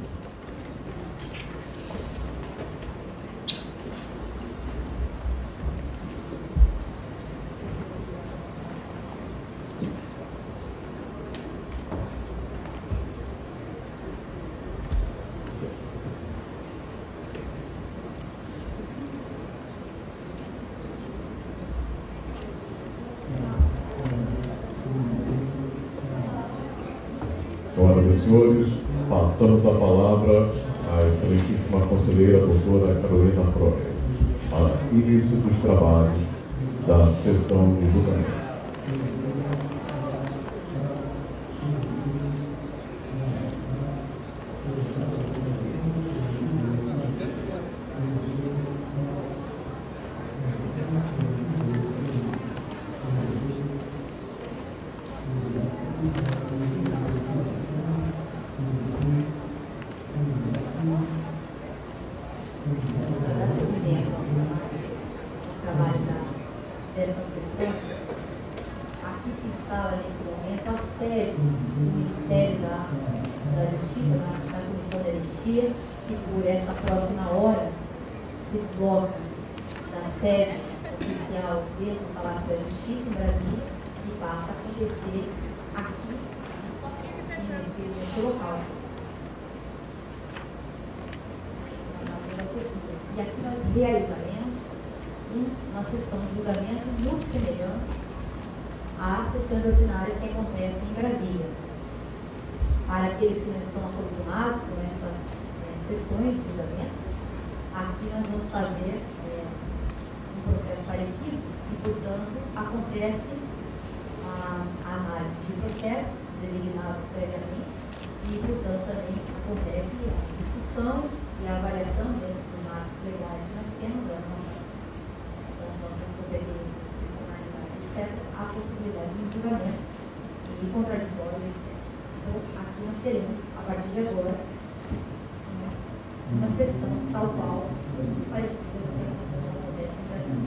Senhoras e senhores, passamos a palavra à excelentíssima conselheira doutora Carolina Froner para início dos trabalhos da sessão de julgamento. E aqui nós realizaremos uma sessão de julgamento muito semelhante às sessões ordinárias que acontecem em Brasília. Para aqueles que não estão acostumados com estas sessões de julgamento, aqui nós vamos fazer um processo parecido e, portanto, acontece a análise de processos designados previamente e, portanto, também acontece a discussão e a avaliação dentro dos marcos legais que nós temos, das nossas competências, discricionalidade, etc., a possibilidade de um julgamento e contraditório, etc. Então, aqui nós teremos, a partir de agora, uma sessão tal qual parecida com o que acontece no Brasil.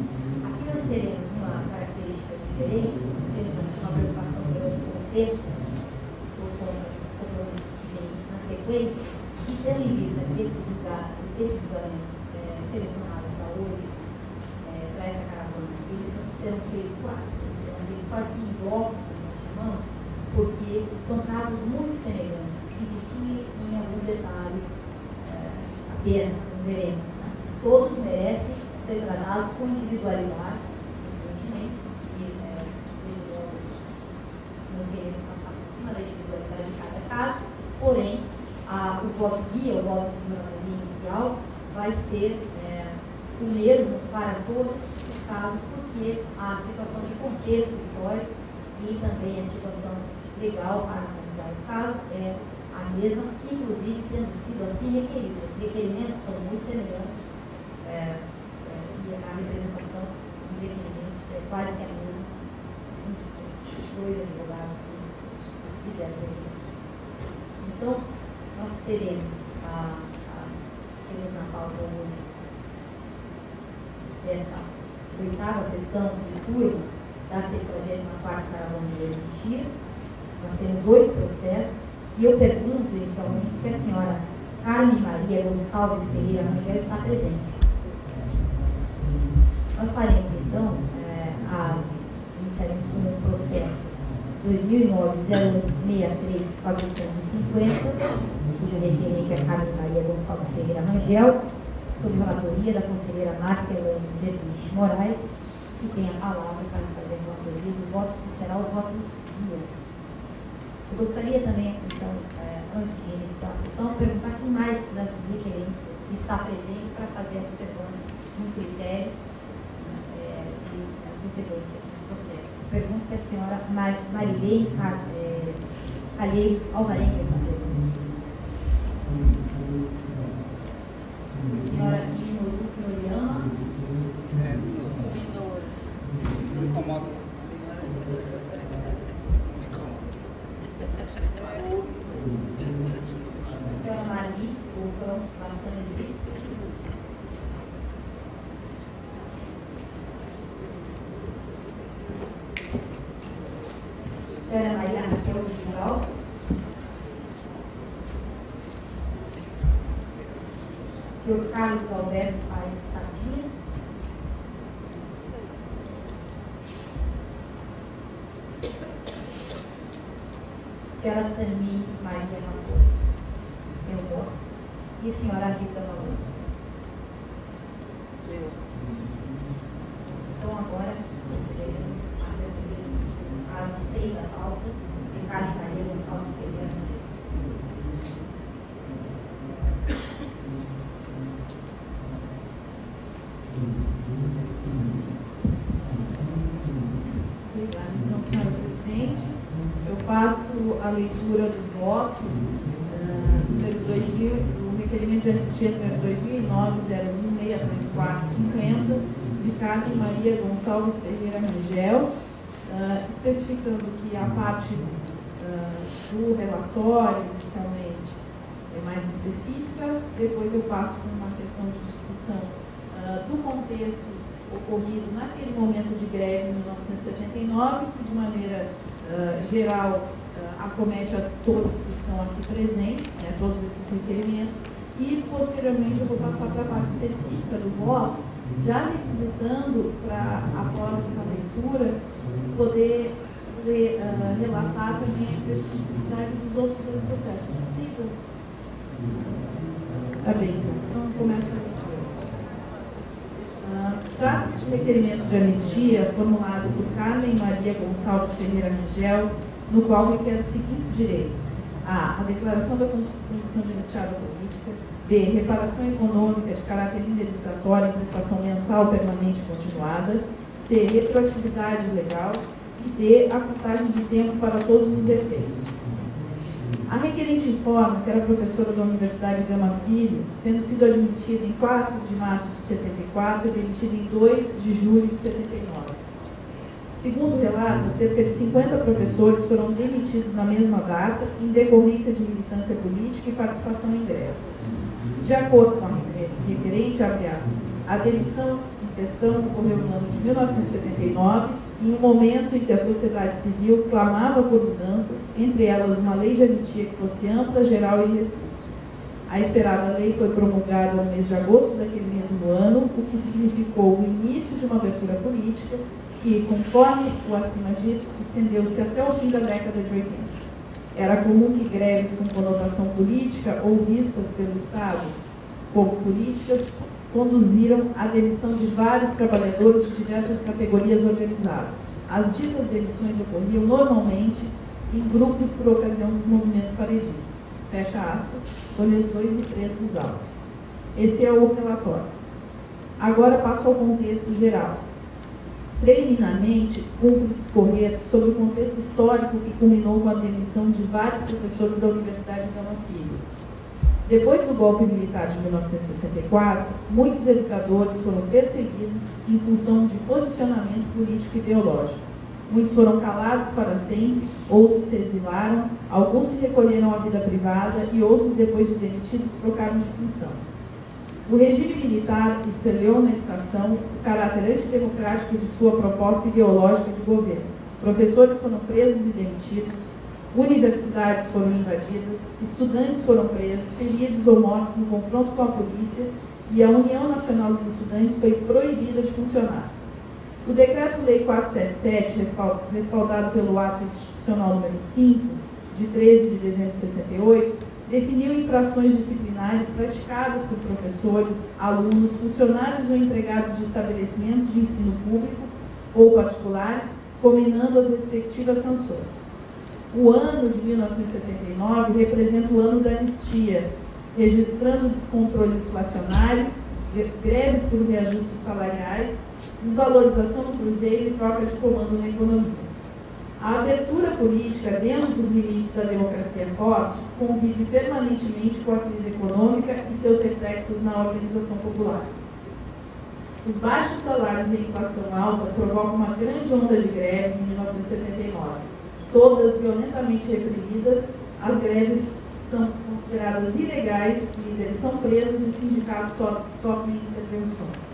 Aqui nós teremos uma característica diferente, nós teremos uma preocupação pelo contexto, por conta dos compromissos que vêm na sequência, e tendo em vista que esses julgamentos selecionados para hoje, para essa caravana, eles serão feitos quase que em bloco, como nós chamamos, porque são casos muito semelhantes, que distinguem em alguns detalhes apenas, como veremos. Né? Todos merecem ser tratados com individualidade, evidentemente, e não queremos passar por cima da individualidade de cada caso, porém, o voto guia, o voto inicial, vai ser o mesmo para todos os casos, porque a situação de contexto histórico e também a situação legal para analisar o caso é a mesma, inclusive tendo sido assim requerido. Os requerimentos são muito semelhantes e a representação dos requerimentos é quase que a mesma. Os dois advogados que fizeram os requerimentos. Então, nós teremos na pauta hoje dessa 8ª sessão de turma da 74ª Caravana do Anistia. Nós temos 8 processos e eu pergunto inicialmente se a senhora Carmen Maria Gonçalves Ferreira Rangel está presente. Nós faremos então, iniciaremos com um processo 2009-063-450, cujo referente é Carmen Maria Gonçalves Ferreira Rangel, sob relatoria da conselheira Márcia Elaine Berlucci Moraes, que tem a palavra para fazer a relatoria do voto, que será o voto guia. Eu gostaria também, então, antes de iniciar a sessão, perguntar quem mais das requerentes está presente para fazer a observância de um critério de antecedência dos processos. Pergunto se a senhora Marilei Calheiros Alvarenga está presente. A senhora Noriana. A senhora Mari Bocão Lassandri. A senhora Maria Raquel Vigal. O senhor Carlos Alberto Paes Sardinha. A senhora Tami Maria Raposo, meu voto. E a senhora Rita Valor. Então, agora, procederemos a reunir o caso 6 da pauta, de Carlos Maria Gonçalves Ferreira Mendes. Obrigada. Então, senhora presidente, eu passo a leitura do voto número 2000, do requerimento de anistia número 2009-01-63450, de Carmen Maria Gonçalves Ferreira Rangel, especificando que a parte do relatório, inicialmente, é mais específica. Depois eu passo por uma questão de discussão do contexto ocorrido naquele momento de greve em 1979, que de maneira geral acomete a todos que estão aqui presentes, né, todos esses requerimentos, e posteriormente eu vou passar para a parte específica do voto, já requisitando para, após essa leitura, poder relatar também a especificidade dos outros dois processos. É possível? Tá bem, então começo a leitura. Trata-se de requerimento de anistia formulado por Carmen Maria Gonçalves Ferreira Rangel, no qual requer os seguintes direitos: a declaração da condição de anistiada política; b, reparação econômica de caráter indenizatório em prestação mensal permanente e continuada; c, retroatividade legal; e d, a contagem de tempo para todos os efeitos. A requerente informa que era professora da Universidade Gama Filho, tendo sido admitida em 4 de março de 74 e demitida em 2 de julho de 79. Segundo o relato, cerca de 50 professores foram demitidos na mesma data em decorrência de militância política e participação em greve. De acordo com a requerente, abre aspas, a demissão em questão ocorreu no ano de 1979, em um momento em que a sociedade civil clamava por mudanças, entre elas uma lei de anistia que fosse ampla, geral e restrita. A esperada lei foi promulgada no mês de agosto daquele mesmo ano, o que significou o início de uma abertura política que, conforme o acima dito, estendeu-se até o fim da década de 80. Era comum que greves com conotação política ou vistas pelo Estado como políticas conduziram à demissão de vários trabalhadores de diversas categorias organizadas. As ditas demissões ocorriam normalmente em grupos por ocasião dos movimentos paredistas. Fecha aspas, folhas 2 e 3 dos autos. Esse é o relatório. Agora passo ao contexto geral. Preliminarmente, cumpre discorrer sobre o contexto histórico que culminou com a demissão de vários professores da Universidade Gama Filho. Depois do golpe militar de 1964, muitos educadores foram perseguidos em função de posicionamento político e ideológico. Muitos foram calados para sempre, outros se exilaram, alguns se recolheram à vida privada e outros, depois de demitidos, trocaram de função. O regime militar espelhou na educação o caráter antidemocrático de sua proposta ideológica de governo. Professores foram presos e demitidos, universidades foram invadidas, estudantes foram presos, feridos ou mortos no confronto com a polícia e a União Nacional dos Estudantes foi proibida de funcionar. O Decreto-Lei 477, respaldado pelo Ato Institucional número 5, de 13 de dezembro de 68, definiu infrações disciplinares praticadas por professores, alunos, funcionários ou empregados de estabelecimentos de ensino público ou particulares, combinando as respectivas sanções. O ano de 1979 representa o ano da anistia, registrando descontrole inflacionário, greves por reajustes salariais, desvalorização do cruzeiro e troca de comando na economia. A abertura política dentro dos limites da democracia forte convive permanentemente com a crise econômica e seus reflexos na organização popular. Os baixos salários e a inflação alta provocam uma grande onda de greves em 1979. Todas violentamente reprimidas, as greves são consideradas ilegais, líderes são presos e sindicatos sofrem intervenções.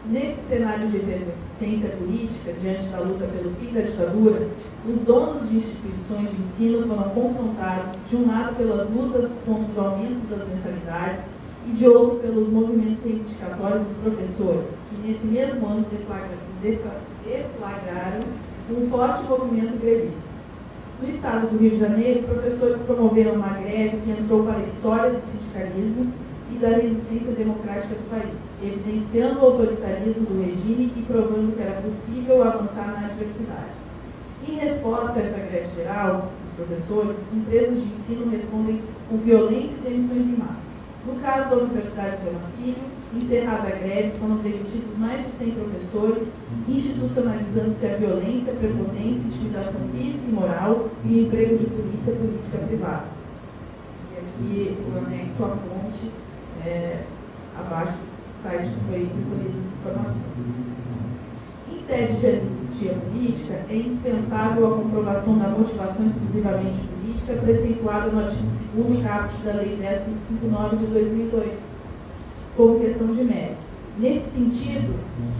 Nesse cenário de efervescência política, diante da luta pelo fim da ditadura, os donos de instituições de ensino foram confrontados, de um lado pelas lutas contra os aumentos das mensalidades e de outro pelos movimentos reivindicatórios dos professores, que nesse mesmo ano deflagraram um forte movimento grevista. No estado do Rio de Janeiro, professores promoveram uma greve que entrou para a história do sindicalismo e da resistência democrática do país, evidenciando o autoritarismo do regime e provando que era possível avançar na adversidade. Em resposta a essa greve geral dos professores, empresas de ensino respondem com violência e demissões em massa. No caso da Universidade Gama Filho, encerrada a greve, foram demitidos mais de 100 professores, institucionalizando-se a violência, a prepotência, a intimidação física e moral e o emprego de polícia política privada. E aqui o anexo à fonte, abaixo do site que foi recolhido as informações. Em sede de anistia política, é indispensável a comprovação da motivação exclusivamente política preceituada no artigo 2º caput da Lei 10.559 de 2002, como questão de mérito. Nesse sentido,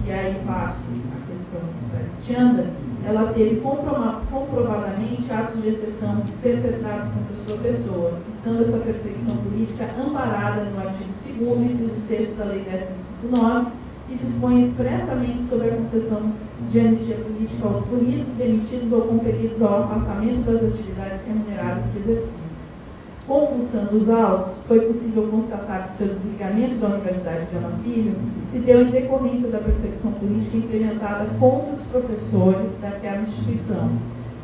e aí passo a questão da Alexandra, ela teve comprovadamente atos de exceção perpetrados contra sua pessoa, estando essa perseguição política amparada no artigo 2º, inciso 6 da Lei 10.559, que dispõe expressamente sobre a concessão de anistia política aos punidos, demitidos ou compelidos ao afastamento das atividades remuneradas que exerciam. Compulsando os autos, foi possível constatar que seu desligamento da Universidade Gama Filho se deu em decorrência da perseguição política implementada contra os professores daquela instituição,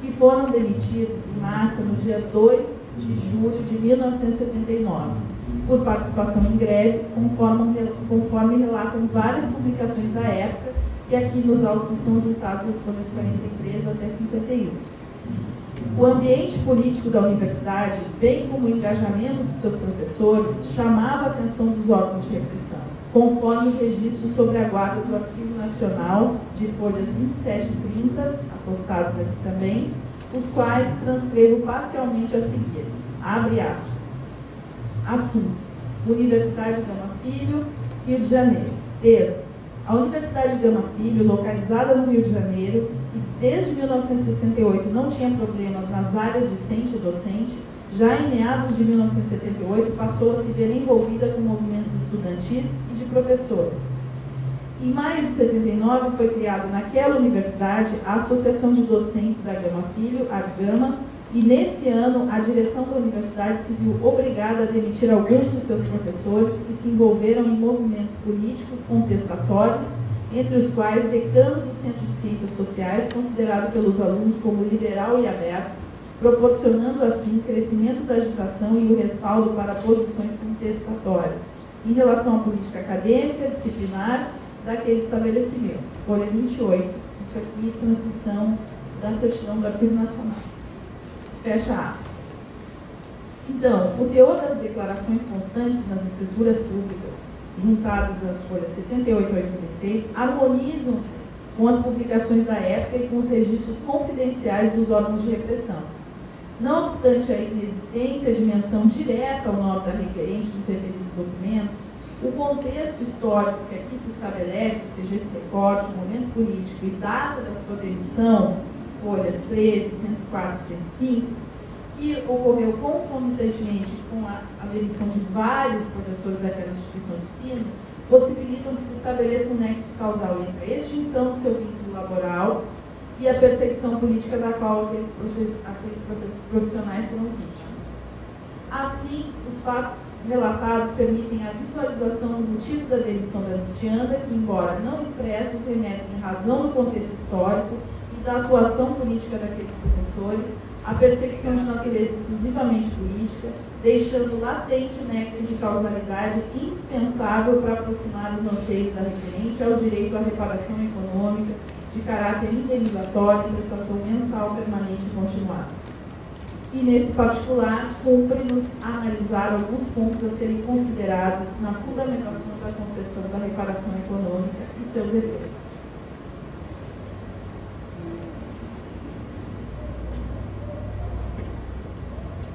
que foram demitidos em massa no dia 2 de julho de 1979, por participação em greve, conforme relatam várias publicações da época, e aqui nos autos estão juntadas as folhas 43 até 51. O ambiente político da universidade, bem como o engajamento dos seus professores, chamava a atenção dos órgãos de repressão, conforme os registros sobre a guarda do Arquivo Nacional, de folhas 27 e 30, apostados aqui também, os quais transcrevo parcialmente a seguir. Abre aspas. Assunto: Universidade Gama Filho, Rio de Janeiro. Texto: a Universidade Gama Filho, localizada no Rio de Janeiro, e desde 1968 não tinha problemas nas áreas discente e docente, já em meados de 1978 passou a se ver envolvida com movimentos estudantis e de professores. Em maio de 79 foi criada naquela universidade a Associação de Docentes da Gama Filho, a Gama, e nesse ano a direção da universidade se viu obrigada a demitir alguns de seus professores que se envolveram em movimentos políticos contestatórios, entre os quais decano do Centro de Ciências Sociais, considerado pelos alunos como liberal e aberto, proporcionando assim crescimento da agitação e o respaldo para posições contestatórias em relação à política acadêmica, disciplinar daquele estabelecimento. Folha 28, isso aqui, transcrição da certidão do Arquivo Nacional. Fecha aspas. Então, o teor das declarações constantes nas escrituras públicas, juntadas nas folhas 78 e 86, harmonizam-se com as publicações da época e com os registros confidenciais dos órgãos de repressão. Não obstante a inexistência de menção direta ao nome da requerente dos referidos documentos, o contexto histórico que aqui se estabelece, ou seja, esse recorte, o momento político e data da sua demissão, folhas 13, 104 e 105, que ocorreu concomitantemente com a demissão de vários professores daquela instituição de ensino, possibilitam que se estabeleça um nexo causal entre a extinção do seu vínculo laboral e a perseguição política da qual aqueles profissionais foram vítimas. Assim, os fatos relatados permitem a visualização do motivo da demissão da anistianda, que, embora não expressos, remetem em razão do contexto histórico e da atuação política daqueles professores, a perseguição de natureza exclusivamente política, deixando latente o nexo de causalidade indispensável para aproximar os anseios da referente ao direito à reparação econômica de caráter indenizatório e prestação mensal permanente e continuada. E, nesse particular, cumpre-nos analisar alguns pontos a serem considerados na fundamentação da concessão da reparação econômica e seus efeitos.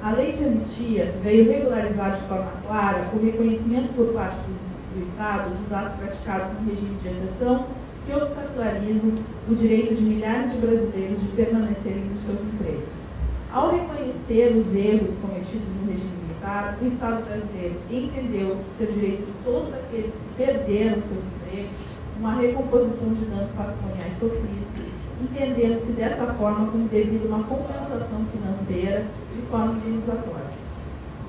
A lei de anistia veio regularizar de forma clara o reconhecimento por parte do Estado dos atos praticados no regime de exceção que obstaculizam o direito de milhares de brasileiros de permanecerem nos seus empregos. Ao reconhecer os erros cometidos no regime militar, o Estado brasileiro entendeu ser direito de todos aqueles que perderam seus empregos uma recomposição de danos patrimoniais sofridos, entendendo-se dessa forma como devido uma compensação financeira de forma indenizatória.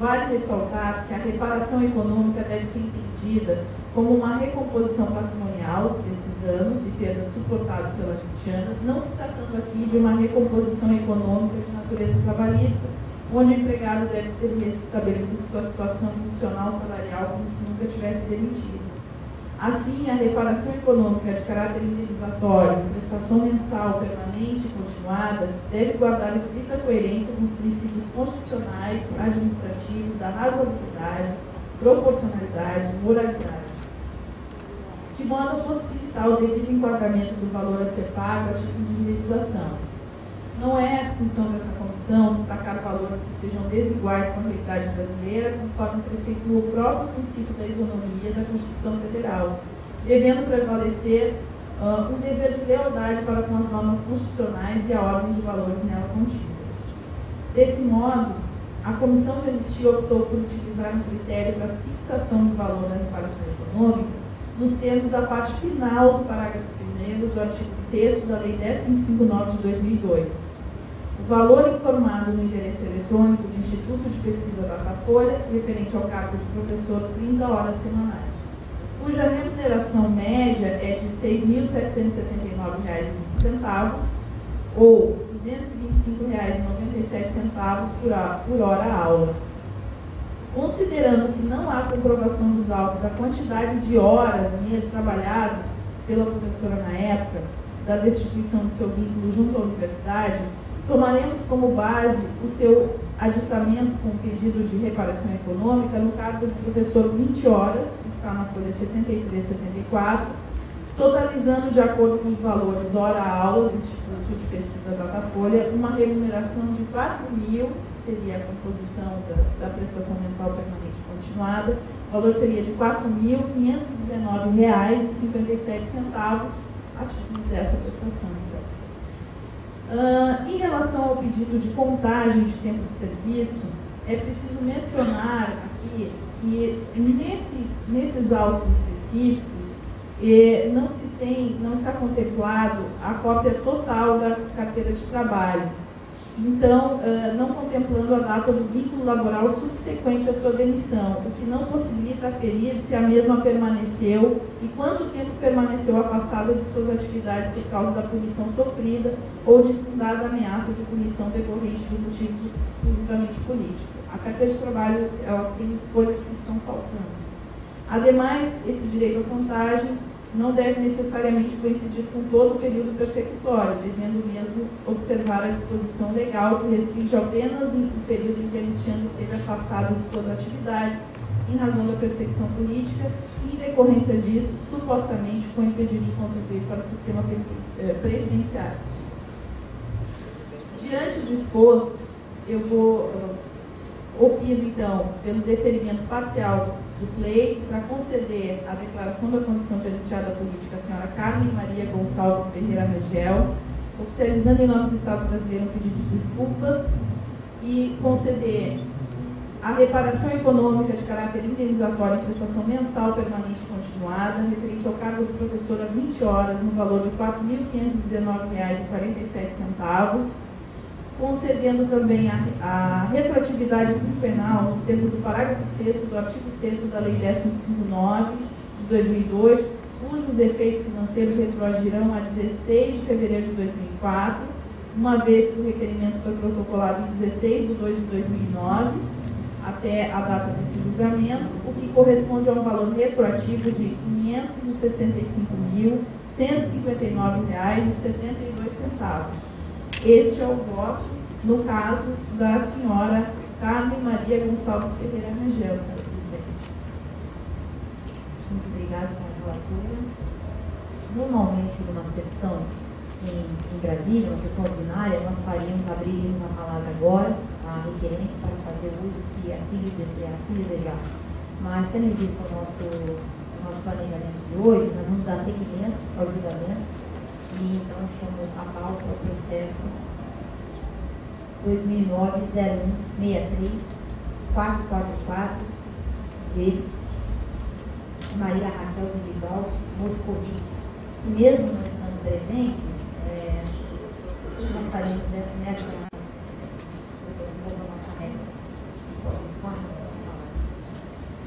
Vale ressaltar que a reparação econômica deve ser entendida como uma recomposição patrimonial desses danos e perdas suportados pela anistianda, não se tratando aqui de uma recomposição econômica de natureza trabalhista, onde o empregado deve ter restabelecido sua situação funcional salarial como se nunca tivesse demitido. Assim, a reparação econômica de caráter indenizatório, prestação mensal permanente e continuada, deve guardar estrita coerência com os princípios constitucionais, administrativos, da razoabilidade, proporcionalidade e moralidade, de modo a possibilitar o devido enquadramento do valor a ser pago a título de indenização. Não é função dessa comissão destacar valores que sejam desiguais com a realidade brasileira, conforme preceitua o próprio princípio da isonomia da Constituição Federal, devendo prevalecer um dever de lealdade para com as normas constitucionais e a ordem de valores nela contida. Desse modo, a Comissão de Anistia optou por utilizar um critério para fixação do valor da reparação econômica nos termos da parte final do parágrafo 1º do artigo 6º da Lei 10.559 de 2002. O valor informado no endereço eletrônico do Instituto de Pesquisa Datafolha, referente ao cargo de professor 30 horas semanais, cuja remuneração média é de R$ 6.779,20 ou R$ 225,97 por hora aula. Considerando que não há comprovação dos autos da quantidade de horas mês trabalhados pela professora na época da destituição do seu vínculo junto à universidade, tomaremos como base o seu aditamento com o pedido de reparação econômica no cargo de professor 20 horas, que está na folha 73 e 74, totalizando, de acordo com os valores hora-aula do Instituto de Pesquisa Datafolha, uma remuneração de R$ 4.000, que seria a composição da prestação mensal permanente continuada, o valor seria de R$ 4.519,57 a título dessa prestação. Em relação ao pedido de contagem de tempo de serviço, é preciso mencionar aqui que nesses autos específicos não está contemplado a cópia total da carteira de trabalho. Então, não contemplando a data do vínculo laboral subsequente à sua demissão, o que não possibilita aferir se a mesma permaneceu e quanto tempo permaneceu afastada de suas atividades por causa da punição sofrida ou de fundada ameaça de punição decorrente do motivo exclusivamente político. A carteira de trabalho ela tem folhas que estão faltando. Ademais, esse direito à contagem não deve necessariamente coincidir com todo o período persecutório, devendo mesmo observar a disposição legal que restringe apenas o período em que a anistianda esteve afastada de suas atividades em razão da perseguição política e, em decorrência disso, supostamente foi impedido de contribuir para o sistema previdenciário. Diante do exposto, eu vou opino, então, pelo deferimento parcial do pleito para conceder a declaração da condição de anistiada política à senhora Carmen Maria Gonçalves Ferreira Rangel, oficializando em nome do Estado brasileiro um pedido de desculpas e conceder a reparação econômica de caráter indenizatório em prestação mensal permanente continuada, referente ao cargo de professora 20 horas, no valor de R$ 4.519,47, concedendo também a retroatividade quinquenal nos termos do parágrafo 6º do artigo 6º da Lei 10.509 de 2002, cujos efeitos financeiros retroagirão a 16 de fevereiro de 2004, uma vez que o requerimento foi protocolado em 16/2/2009, até a data desse julgamento, o que corresponde a um valor retroativo de R$ 565.159,72. Este é o voto no caso da senhora Carmen Maria Gonçalves Ferreira Rangel, senhora presidente. Muito obrigada, senhora relatora. Normalmente, numa sessão em Brasília, uma sessão ordinária, nós abriríamos a palavra agora a requerente para fazer uso, se assim desejasse. Mas, tendo em vista o nosso planejamento de hoje, nós vamos dar seguimento ao julgamento e então chamo a pauta ao processo 2009-01-63-444 de Maria Raquel Vidigal Moscovici. E mesmo não estando presente, nós faremos nessa nossa regra.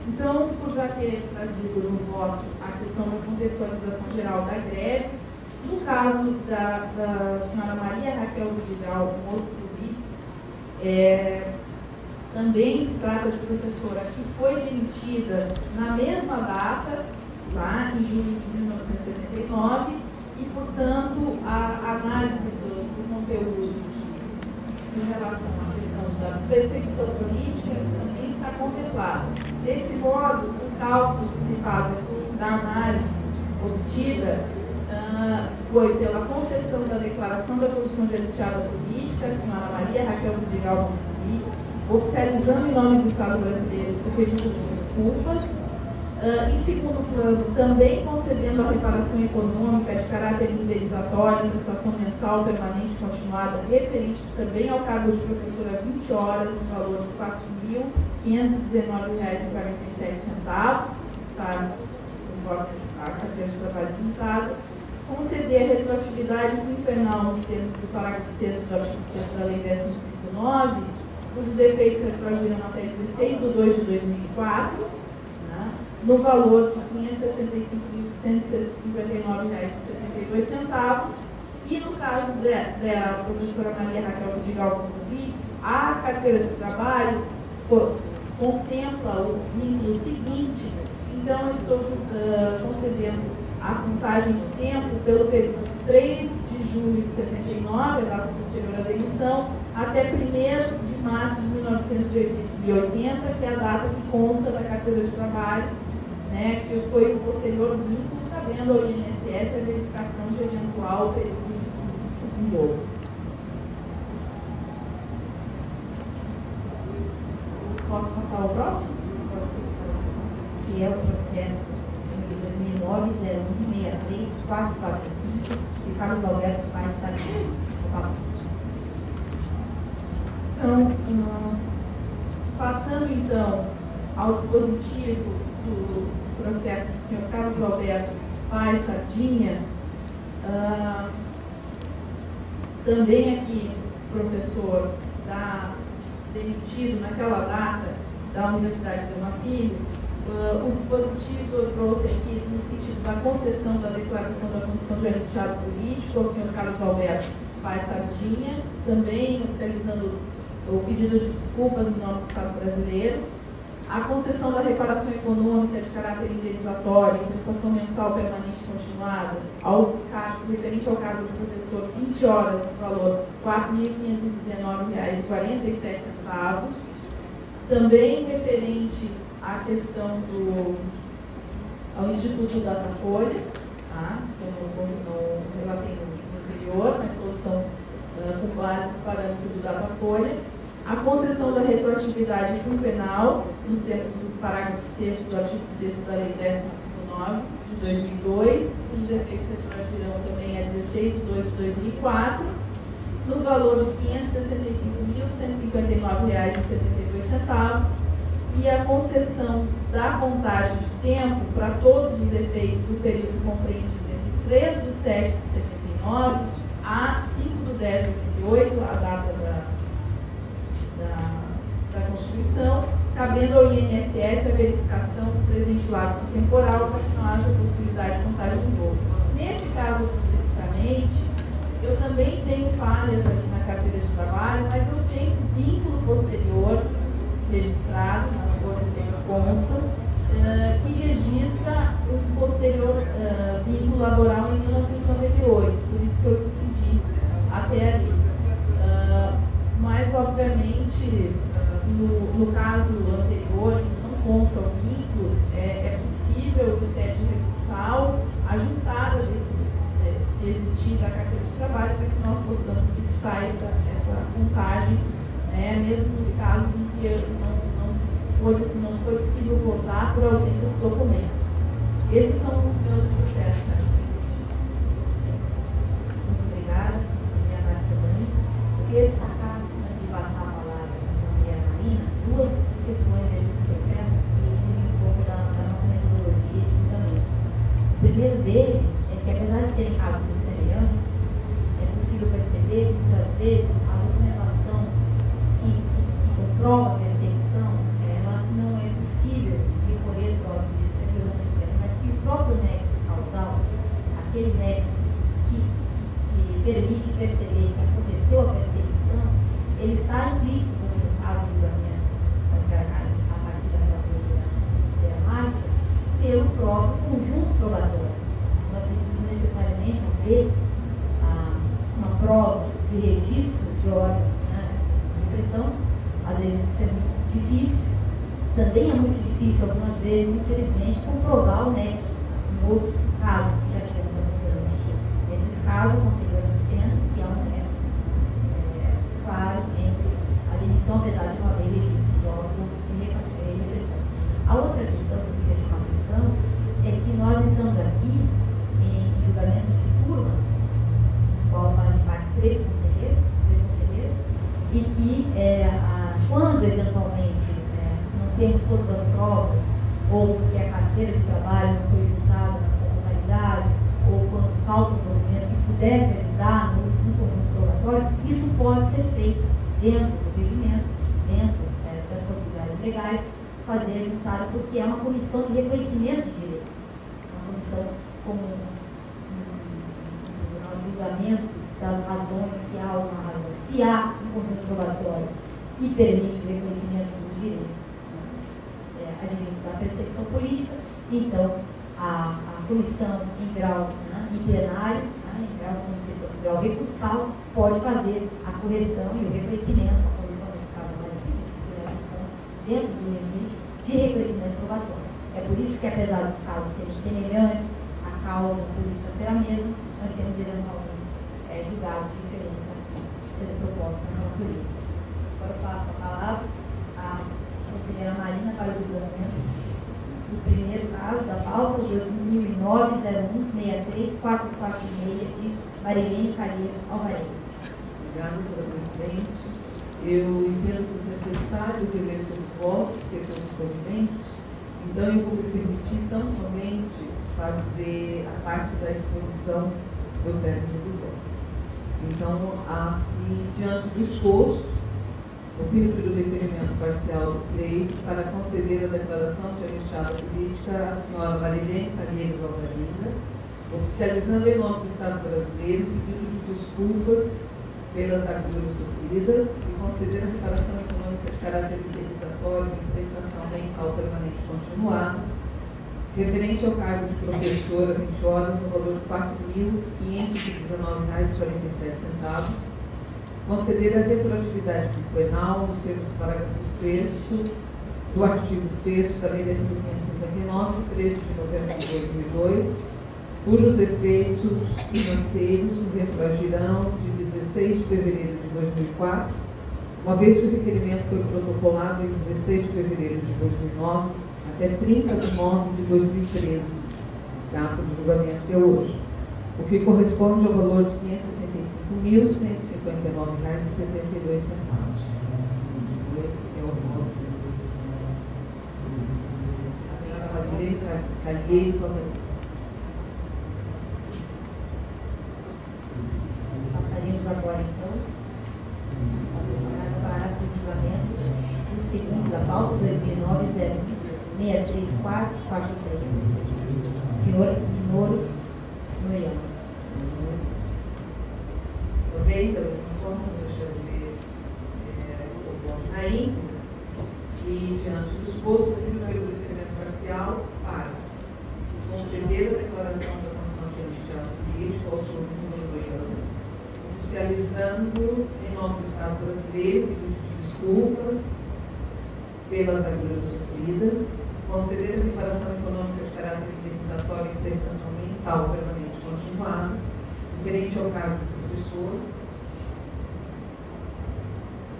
Então, por já ter trazido no voto a questão da contextualização geral da greve, no caso da senhora Maria Raquel Vidigal Moscovici, também se trata de professora que foi demitida na mesma data, lá em julho de 1979, e, portanto, a análise do conteúdo em relação à questão da perseguição política também está contemplada. Desse modo, o cálculo que se faz aqui da análise obtida foi pela concessão da declaração da posição de anistiada política, a senhora Maria Raquel Vidigal Moscovici, oficializando em nome do Estado brasileiro o pedido de desculpas. Em segundo plano, também concedendo a reparação econômica de caráter indenizatório, prestação mensal permanente continuada, referente também ao cargo de professora 20 horas, no valor de R$ 4.519,47, está conforme a carteira de trabalho juntada. Conceder a retroatividade quinquenal nos termos do parágrafo 6º do artigo 6º da Lei 10.509, cujos efeitos retroagirão até 16/2/2004, no valor de R$ 565.159,72, e no caso da professora Maria Raquel Vidigal Moscovici, a carteira de trabalho contempla o vínculo seguinte, então eu estou concedendo a contagem de tempo pelo período 3 de julho de 79, a data posterior à demissão, até 1º de março de 1980, que é a data que consta da carteira de trabalho, que foi o posterior vínculo, cabendo ao INSS a verificação de eventual período em dobro. Posso passar ao próximo? Que é o processo de 2009-01-63-445 de Carlos Alberto Paes Sardinha. Então, passando então ao dispositivo do processo do senhor Carlos Alberto Paes Sardinha, também aqui, professor, demitido naquela data da Universidade Dom Filho, o dispositivo eu trouxe aqui no sentido da concessão da declaração da condição de anistiado político ao senhor Carlos Alberto Paes Sardinha, também oficializando o pedido de desculpas em nome do Estado brasileiro, a concessão da reparação econômica de caráter indenizatório e prestação mensal permanente continuada referente ao cargo de professor 20 horas no valor R$ 4.519,47, também referente à questão ao Instituto Datafolha, que eu não relatei no anterior, mas todos são com base no parâmetro do Datafolha, a concessão da retroatividade quinquenal nos termos do parágrafo 6º do artigo 6º da Lei 10.509 de 2002, os efeitos retroagirão também a 16/2/2004, no valor de R$ 565.159,72, e a concessão da contagem de tempo para todos os efeitos do período compreendido entre 3/7/79 a 5/10/88, a data da Constituição, cabendo ao INSS a verificação do presente lapso temporal para que não haja possibilidade de contagem de novo. Neste caso especificamente, eu também tenho falhas aqui na carteira de trabalho, mas eu tenho vínculo posterior registrado nas folhas que constam, que registra o posterior vínculo laboral em 1998, por isso que eu extendi até ali. Mas, obviamente, no caso anterior, não consta o vínculo, é possível o CED recursal a juntada se existir da carteira de trabalho, para que nós possamos fixar essa contagem, mesmo nos casos em que não foi possível votar por ausência do documento. Esses são os meus processos. Muito obrigada, conselheira Marcelane. Eu queria destacar, antes de passar a palavra para a conselheira Marina, duas questões desses processos que dizem um pouco da nossa metodologia de julgamento. O primeiro deles é que, apesar de serem casos muito semelhantes, é possível perceber que, muitas vezes, a documentação que comprova a perseguição, ela não é possível recorrer aos órgãos de segurança, etc., mas que o próprio nexo causal, aquele nexo que permite perceber que aconteceu a perseguição, ele está implícito no caso do julgamento, a partir da relatora da conselheira Márcia, pelo próprio conjunto probatório. Não é preciso necessariamente haver uma prova de registro de órgão de repressão. Às vezes isso é muito difícil. Também é muito difícil, algumas vezes, infelizmente, comprovar o nexo em outros casos que já tivemos a conselheira anistia. Nesses casos, a conselheira sustenta que há um nexo claro entre a demissão, apesar de não haver registro de órgãos de repressão. A outra questão que eu queria chamar a atenção é que nós estamos aqui em julgamento de turma, no qual fazem parte três conselheiras, e que quando eventualmente não temos todas as provas, ou que a carteira de trabalho não foi juntada na sua totalidade, ou quando falta um documento que pudesse ajudar no conjunto probatório, isso pode ser feito dentro do regimento, dentro das possibilidades legais, fazer a juntada, porque é uma comissão de reconhecimento de direitos, uma comissão como um julgamento das razões, se há alguma razão, se há um conjunto probatório que permite o reconhecimento dos direitos advindos da perseguição política, então a comissão em grau em plenário, em grau como se fosse grau recursal, pode fazer a correção e o reconhecimento, a correção desse caso dentro do limite de reconhecimento probatório. É por isso que, apesar dos casos serem semelhantes, a causa política ser a mesma, nós temos eventualmente julgados diferentes aqui, sendo propostos na autoria. Agora eu passo a palavra à conselheira Marina para o julgamento do primeiro caso da pauta, 2009-01-63446, de Marilene Calheiros Alvarenga. Obrigada, senhora presidente. Eu entendo que é necessário o direito do voto, porque somos solventes, então eu vou me permitir tão somente fazer a parte da exposição do término do voto. Então, diante do exposto, opino pelo deferimento parcial do pleito para conceder a declaração de anistiada política à senhora Marilene Calheiros Alvarenga, oficializando em nome do Estado brasileiro o pedido de desculpas pelas agruras sofridas e conceder a reparação econômica de caráter indenizatório em prestação mensal permanente continuada, referente ao cargo de professora 20 horas, no valor de R$ 4.519,47, conceder a retroatividade penal nos termos do parágrafo 6º do artigo 6º da Lei 10.559, 13 de novembro de 2002, cujos efeitos financeiros retroagirão de 16 de fevereiro de 2004, uma vez que o requerimento foi protocolado em 16 de fevereiro de 2009 até 30 de novembro de 2013, data do julgamento que é hoje, o que corresponde ao valor de R$ 565.159,72. Esse é o voto. A senhora Marilene Calheiros Alvarenga. A Senhor Minoro Noyama. Talvez eu informo do chanceler na íntegra e, diante do exposto, pelo esclarecimento parcial para conceder a declaração da condição de identidade política ao senhor Minoro Noyama, oficializando em nome do Estado brasileiro pedido de desculpas pelas agruras sofridas, conceder a reparação econômica de caráter indenizatório e prestação mensal permanente continuada, referente ao cargo de professor,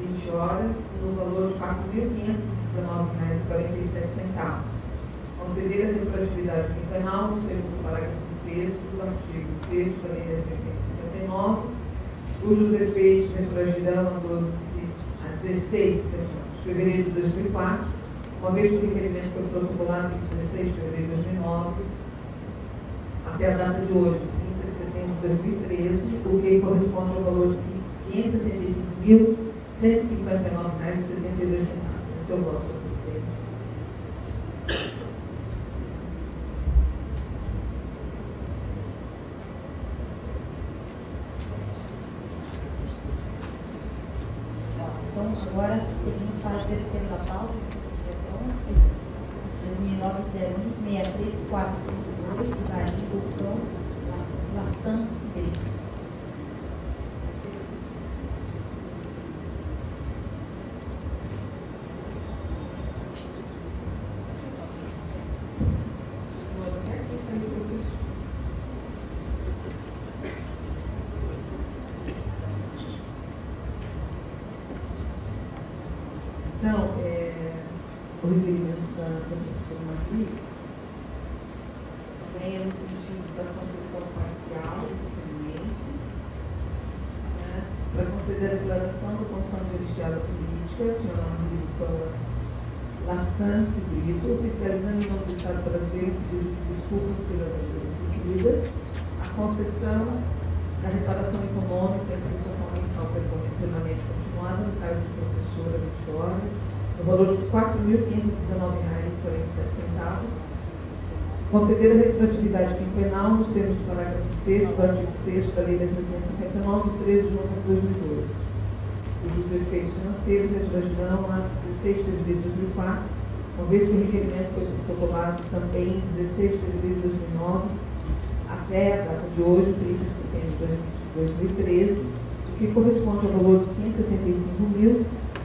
20 horas, no valor de R$ 4.519,47. Conceder a retroatividade quinquenal nos termos do parágrafo 6º do artigo 6º da Lei 10.559, cujos efeitos retroagirão a 16 de fevereiro de 2004, uma vez que o requerimento foi protocolado em 16 de fevereiro de 2009, até a data de hoje, 30 de setembro de 2013, o que corresponde ao valor de R$ 565.159,72. Esse é o voto, senhor presidente. Então, agora seguimos para a terceira da pauta, 2009-01-63452, do Garim Doutor Laçan Cibrito. Então, o requerimento da professora Maria vem no sentido da concessão parcial do requerimento, né, para conceder a declaração da condição de investiada política, a senhora Maria Laçan Cibrito, oficializando em nome do Estado brasileiro o pedido de desculpas pelas agruras sofridas, a concessão da reparação econômica e prestação mensal permanente continuada no cargo de professora 20 horas, no valor de R$ 4.519,47, conceder a retroatividade quinquenal nos termos do parágrafo 6º do artigo 6º da Lei 10.559, de 13 de novembro de 2002, cujos efeitos financeiros retroagirão a 16 de fevereiro de 2004, uma vez que o requerimento foi protocolado também em 16 de fevereiro de 2009, até a data de hoje, 30 de setembro de 2013, o que corresponde ao valor de R$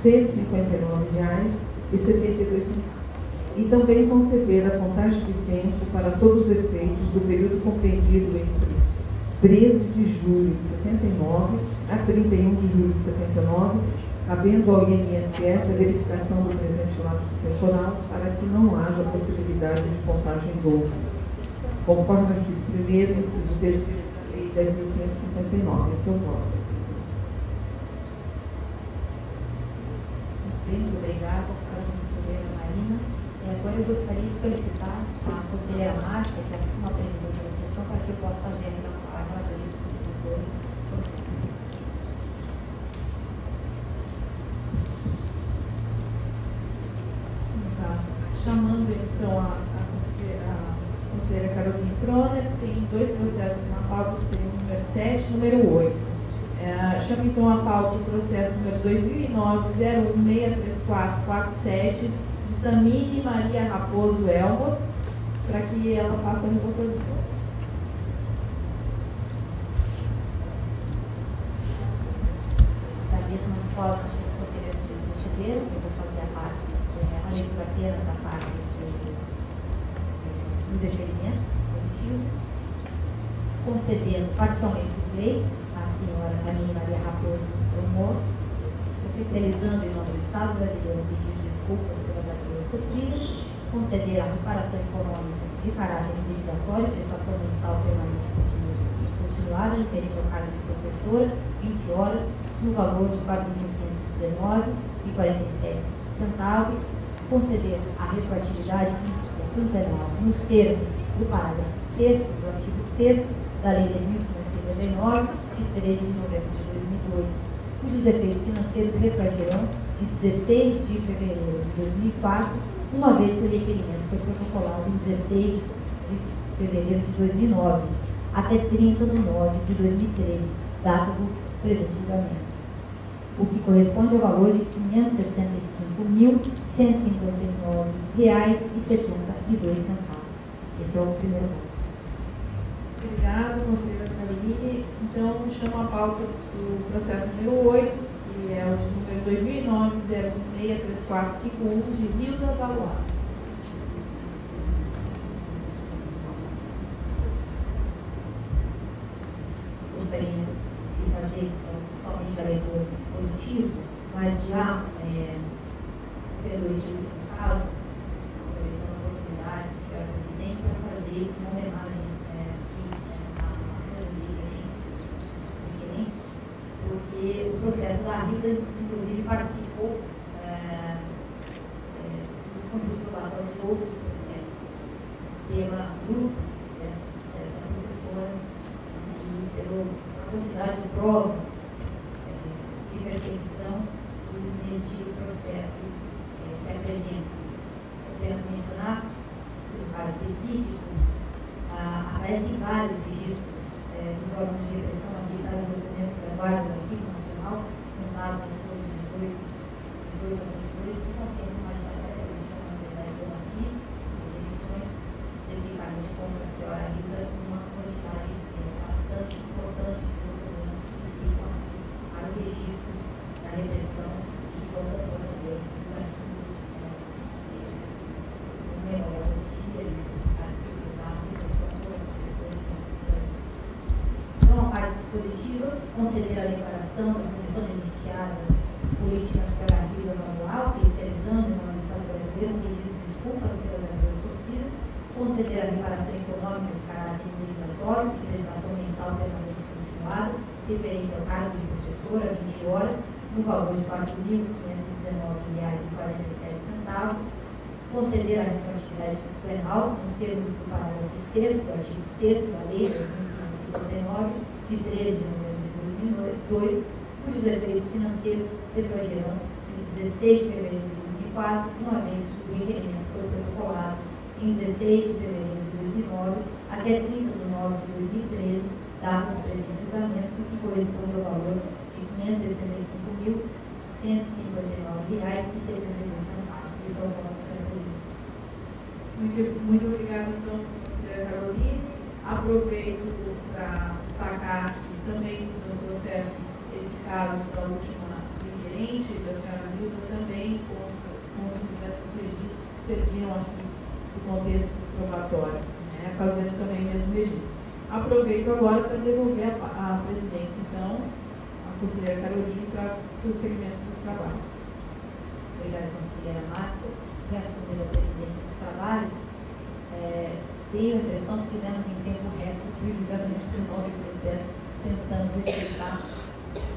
565.159,72. E também conceder a contagem de tempo para todos os efeitos do período compreendido entre 13 de julho de 79 a 31 de julho de 79, cabendo ao INSS a verificação do presente lapso temporal para que não haja possibilidade de contagem dupla, conforme o artigo 1º, inciso 3º da Lei 10.559. Esse é o voto. Muito obrigada, senhora conselheira Marina. Agora eu gostaria de solicitar a conselheira Márcia que assuma a presidência da sessão para que eu possa fazer a relatoria dos dois processos. Tá. Chamando então a conselheira Carolina Croner, tem dois processos na pauta, que seriam o número 7 e o número 8. Chamo então a pauta o processo número 2009-01-63447, de Tamine Maria Raposo Elmo, para que ela faça a relatoria. Da mesma forma que os conselheiros receberam, eu vou fazer a parte de a leitura apenas da parte do deferimento dispositivo, concedendo parcialmente o lei à senhora Tamine Maria Raposo Elmo, oficializando em nome do Estado brasileiro um pedido de desculpas pelas agruras sofridas, conceder a reparação econômica de caráter indenizatório, prestação mensal permanente continuada, referente ao cargo de professora, 20 horas, no valor de R$ 4.519,47, conceder a retroatividade quinquenal nos termos do parágrafo 6º do artigo 6º da Lei 10.559, de 13 de novembro de 2002, cujos efeitos financeiros retroagirão de 16 de fevereiro de 2004, uma vez que o requerimento foi protocolado em 16 de fevereiro de 2009, até 30 de nove de 2013, data do presente julgamento, o que corresponde ao valor de R$ 565.159,72. Esse é o primeiro voto. Obrigada, conselheira Caroline. Então, chamo a pauta do processo número 8, que é o número 2009-063451, de Nilda Valois. Gostaria de fazer somente a leitura do dispositivo, mas já, sendo este último caso, aproveitando a oportunidade, senhora presidente, para fazer uma homenagem porque o processo da Rita, inclusive, participou do conjunto probatório de outros processos, pela luta dessa professora e pela quantidade de provas de perseguição que neste processo se apresenta. Apenas mencionar que, no caso específico, aparecem vários registros dos órgãos de repressão aceitados documentos da Guarda do Arquivo Nacional, juntados às folhas 18 a 22, que contém uma agitação política na Universidade de Geografia, edições especificamente contra a senhora Rita, uma quantidade bastante importante de documentos que ficam para o registro da repressão e que vão compor também os arquivos do memorial de dia e os arquivos da repressão por pessoas. Então, a parte dispositiva, conceder a declaração da Comissão de Anistia Política à senhora Rita Valois, especializando no Estado brasileiro, um pedido de desculpas pelas agressões sofridas, conceder a reparação econômica de caráter indenizatório e prestação mensal permanente continuada, referente ao cargo de professora, 20 horas, no valor de R$ 4.519,47, conceder a retroatividade penal nos termos do parágrafo 6º do artigo 6º da Lei 10.559, de 13 de novembro de 2002, cujos efeitos financeiros retroagirão em 16 de fevereiro de 2004, uma vez que o requerimento foi protocolado em 16 de fevereiro de 2009 até 30 de nove de 2013, data do presente julgamento, que corresponde ao valor de R$ 565.159,72. Esse é o voto, senhora presidente. Muito obrigada, então, conselheira Caroline. Aproveito para destacar que também nos meus processos, esse caso da última requerente, da senhora Nilda, também consta diversos registros que serviram aqui no contexto probatório, né, fazendo também o mesmo registro. Aproveito agora para devolver a presidência, então, à conselheira Caroline, para o segmento dos trabalhos. Obrigada, conselheira Márcia. Reassumindo a presidência dos trabalhos, tenho a impressão que fizemos em tempo recorde o julgamento do novo processo, tentando respeitar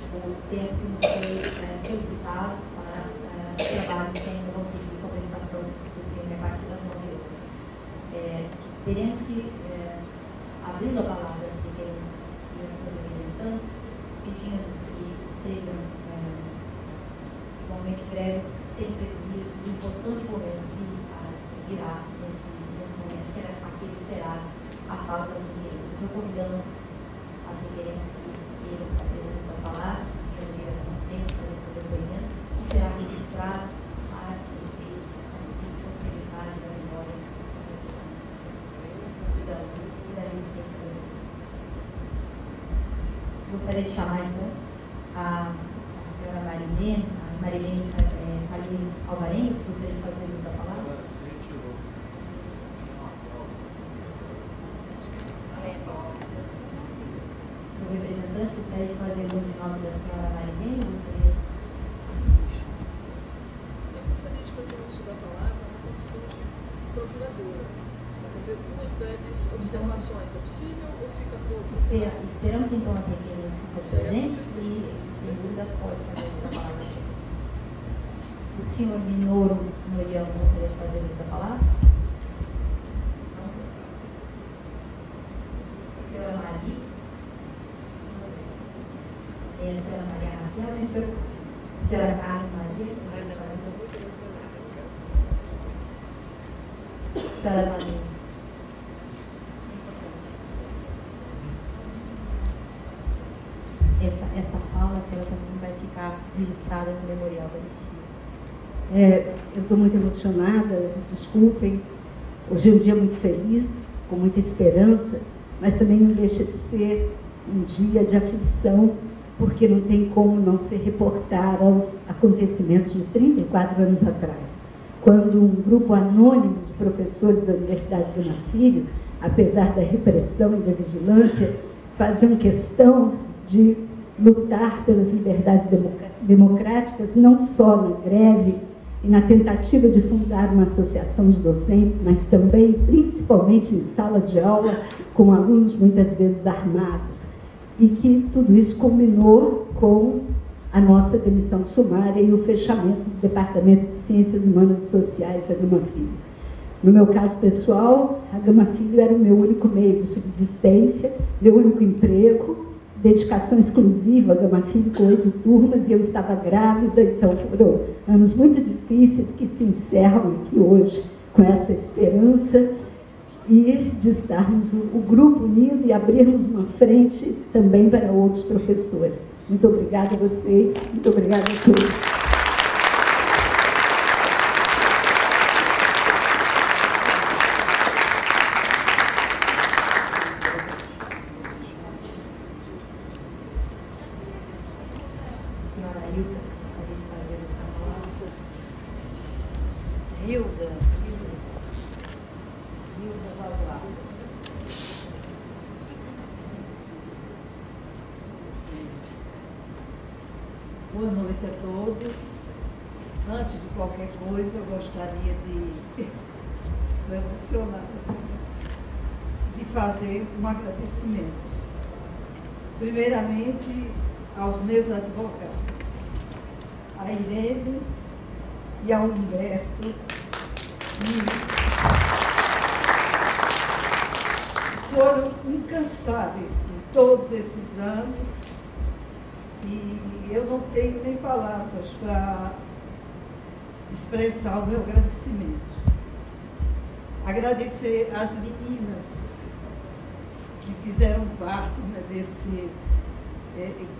o tempo que nos foi solicitado para trabalhos que ainda vão seguir com a apresentação do filme a partir das 9 horas. Teremos que, abrindo a palavra às requerentes e aos seus representantes, pedindo que sejam igualmente breves, sem prejuízo do importante momento que virá nesse momento, que era aquele que será a fala das requerentes. Então, convidamos as requerentes que queiram fazer uso da palavra, que vir aqui na frente, fazer seu depoimento, que será registrado para efeitos de posteridade da memória e da resistência brasileira. Gostaria de chamar, então, a senhora Marilene Calheiros Alvarenga, se gostaria de fazer uso da palavra. O representante gostaria de fazer uso em nome da senhora Marilene. Eu gostaria de fazer uso da palavra na condição de procuradora, para fazer duas breves observações. É possível ou fica pouco? Esperamos então as requerentes que estão presentes e, sem dúvida, pode fazer uso da palavra. O senhor Minoro Noriano gostaria de fazer uso da palavra? Não. A senhora Maria? E a senhora Maria Raquel? E a senhora Carmen Maria? senhora Armazém. Esta fala, a senhora também vai ficar registrada no Memorial da Anistia. Eu estou muito emocionada, desculpem. Hoje é um dia muito feliz, com muita esperança, mas também não deixa de ser um dia de aflição, porque não tem como não se reportar aos acontecimentos de 34 anos atrás, quando um grupo anônimo de professores da Universidade Gama Filho, apesar da repressão e da vigilância, faziam questão de lutar pelas liberdades democráticas, não só na greve e na tentativa de fundar uma associação de docentes, mas também, principalmente em sala de aula, com alunos muitas vezes armados. E que tudo isso culminou com a nossa demissão sumária e o fechamento do Departamento de Ciências Humanas e Sociais da Gama Filho. No meu caso pessoal, a Gama Filho era o meu único meio de subsistência, meu único emprego, dedicação exclusiva à Gama Filho com 8 turmas, e eu estava grávida, então foram anos muito difíceis que se encerram aqui hoje com essa esperança e de estarmos o grupo unido e abrirmos uma frente também para outros professores. Muito obrigada a vocês, muito obrigada a todos. Boa noite a todos. Antes de qualquer coisa, eu gostaria de fazer um agradecimento. Primeiramente, aos meus advogados, a Irene e ao Humberto, que foram incansáveis em todos esses anos, e eu não tenho nem palavras para expressar o meu agradecimento. Agradecer às meninas que fizeram parte, né, desse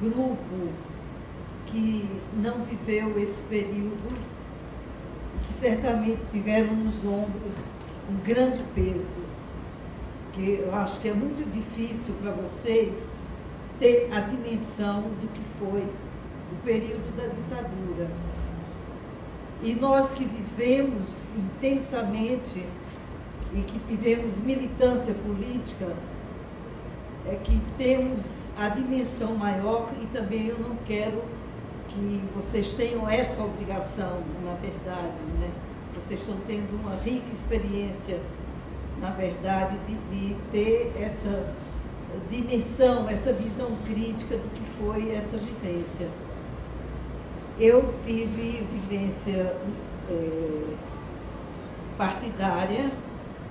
grupo que não viveu esse período e que certamente tiveram nos ombros um grande peso, que eu acho que é muito difícil para vocês ter a dimensão do que foi o período da ditadura. E nós que vivemos intensamente e que tivemos militância política, é que temos a dimensão maior, e também eu não quero que vocês tenham essa obrigação, na verdade, né? Vocês estão tendo uma rica experiência, na verdade, de ter essa dimensão, essa visão crítica do que foi essa vivência. Eu tive vivência partidária,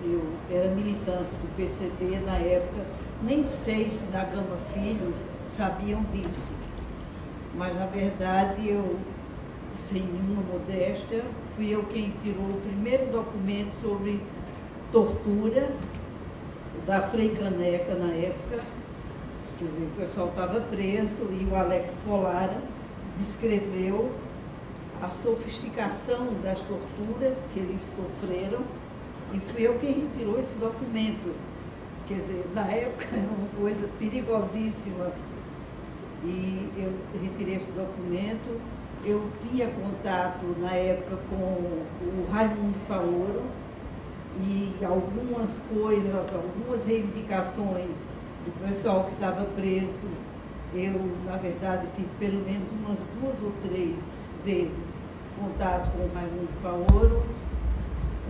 eu era militante do PCB na época, nem sei se na Gama Filho sabiam disso, mas na verdade eu, sem nenhuma modéstia, fui eu quem tirou o primeiro documento sobre tortura da Frei Caneca na época. Quer dizer, o pessoal estava preso e o Alex Polara descreveu a sofisticação das torturas que eles sofreram, e fui eu quem retirou esse documento. Quer dizer, na época era uma coisa perigosíssima, e eu retirei esse documento. Eu tinha contato na época com o Raimundo Faoro, e algumas coisas, algumas reivindicações do pessoal que estava preso, eu, na verdade, tive pelo menos umas 2 ou 3 vezes contato com o Raimundo Faoro.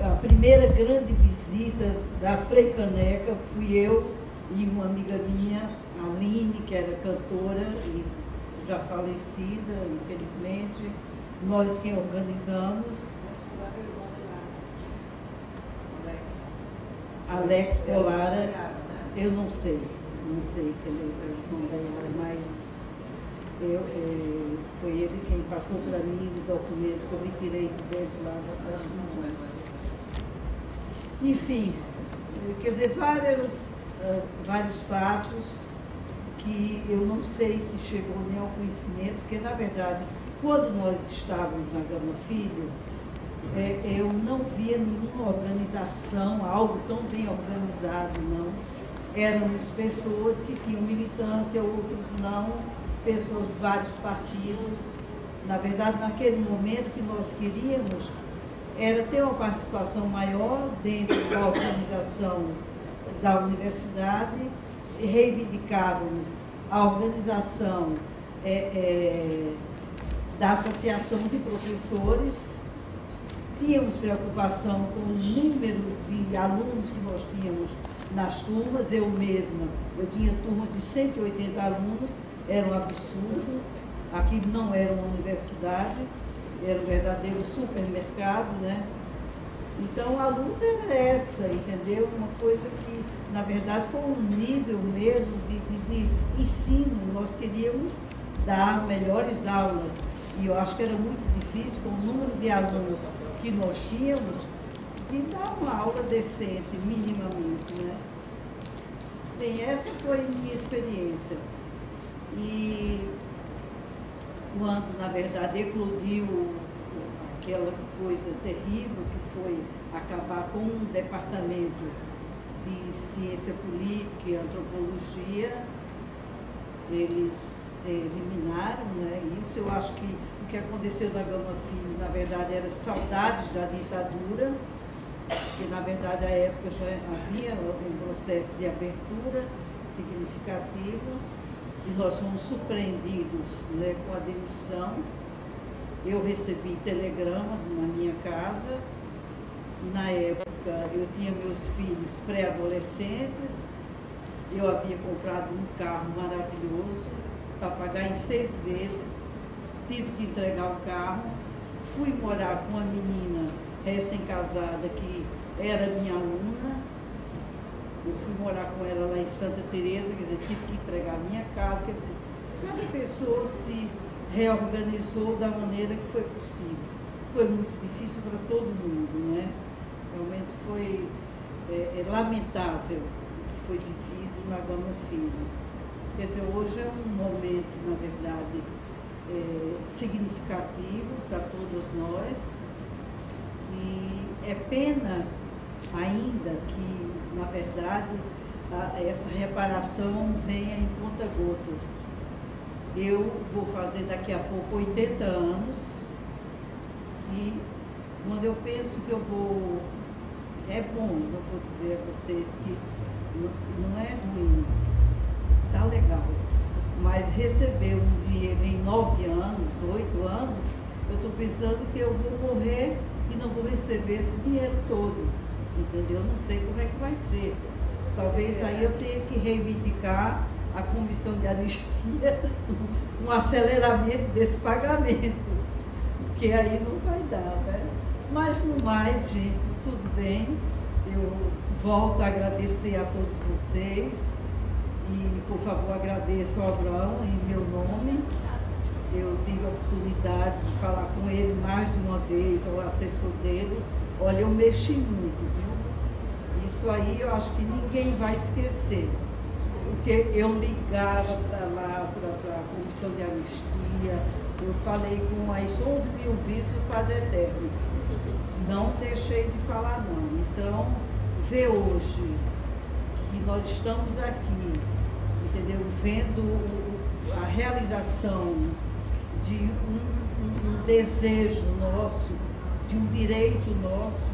A primeira grande visita da Frei Caneca fui eu e uma amiga minha, a Aline, que era cantora e já falecida, infelizmente. Nós quem organizamos. Alex Polara, eu não sei se ele é irmão da Yara, mas foi ele quem passou para mim o documento que eu retirei de dentro lá da casa. Enfim, quer dizer, vários fatos que eu não sei se chegou nem ao conhecimento, porque, na verdade, quando nós estávamos na Gama Filho, eu não via nenhuma organização, algo tão bem organizado, não. Éramos pessoas que tinham militância, outros não, pessoas de vários partidos. Na verdade, naquele momento que nós queríamos era ter uma participação maior dentro da organização da universidade, reivindicávamos a organização da Associação de Professores, tínhamos preocupação com o número de alunos que nós tínhamos nas turmas. Eu mesma, eu tinha turmas de 180 alunos, era um absurdo. Aqui não era uma universidade, era um verdadeiro supermercado, né? Então a luta era essa, entendeu? Uma coisa que, na verdade, com um nível mesmo de ensino, nós queríamos dar melhores aulas. E eu acho que era muito difícil, com o número de alunos que nós tínhamos, de dar uma aula decente, minimamente, né? Bem, essa foi a minha experiência. E quando, na verdade, eclodiu aquela coisa terrível que foi acabar com um departamento de ciência política e antropologia, eles eliminaram, né, isso. Eu acho que o que aconteceu na Gama Filho, na verdade, era saudades da ditadura, porque, na verdade, à época já havia um processo de abertura significativo, e nós fomos surpreendidos, né, com a demissão. Eu recebi telegrama na minha casa. Na época, eu tinha meus filhos pré-adolescentes, eu havia comprado um carro maravilhoso para pagar em 6 vezes, tive que entregar o carro, fui morar com uma menina recém-casada que era minha aluna. Eu fui morar com ela lá em Santa Teresa, quer dizer, tive que entregar a minha casa, quer dizer, cada pessoa se reorganizou da maneira que foi possível. Foi muito difícil para todo mundo, né? Realmente foi lamentável o que foi vivido na Gama Filho. Quer dizer, hoje é um momento, na verdade, significativo para todas nós, e é pena ainda que, na verdade, essa reparação venha em conta-gotas. Eu vou fazer daqui a pouco 80 anos, e quando eu penso que eu vou... É bom, não vou dizer a vocês que não é ruim, tá legal, mas receber um dinheiro em 9 anos, 8 anos, eu estou pensando que eu vou morrer e não vou receber esse dinheiro todo, entendeu? Não sei como é que vai ser. Talvez aí eu tenha que reivindicar a comissão de anistia, um aceleramento desse pagamento, porque aí não vai dar, né? Mas no mais, gente, tudo bem. Eu volto a agradecer a todos vocês e, por favor, agradeço ao Abraão em meu nome. Eu tive a oportunidade de falar com ele mais de uma vez, ao assessor dele. Olha, eu mexi muito, viu? Isso aí eu acho que ninguém vai esquecer. Porque eu ligava para lá, para a comissão de anistia, eu falei com as 11 mil vídeos do Padre Eterno. Não deixei de falar, não. Então, ver hoje que nós estamos aqui, entendeu? Vendo a realização de um desejo nosso, de um direito nosso,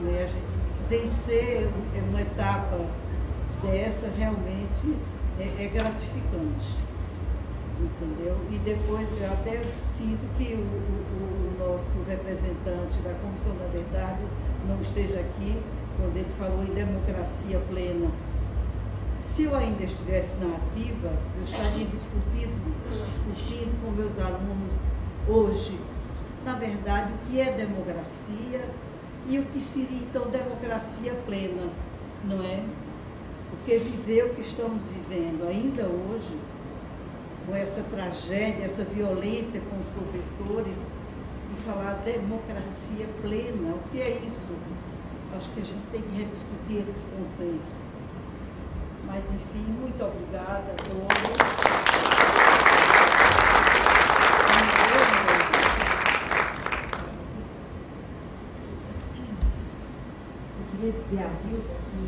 né? A gente vencer uma etapa dessa realmente é gratificante, entendeu? E depois eu até sinto que o nosso representante da Comissão da Verdade não esteja aqui, quando ele falou em democracia plena. Se eu ainda estivesse na ativa, eu estaria discutindo com meus alunos hoje, na verdade, o que é democracia e o que seria, então, democracia plena, não é? Porque viver o que estamos vivendo ainda hoje, com essa tragédia, essa violência com os professores, e falar democracia plena, o que é isso? Acho que a gente tem que rediscutir esses conceitos. Mas, enfim, muito obrigada a todos. Eu queria dizer à Vilda que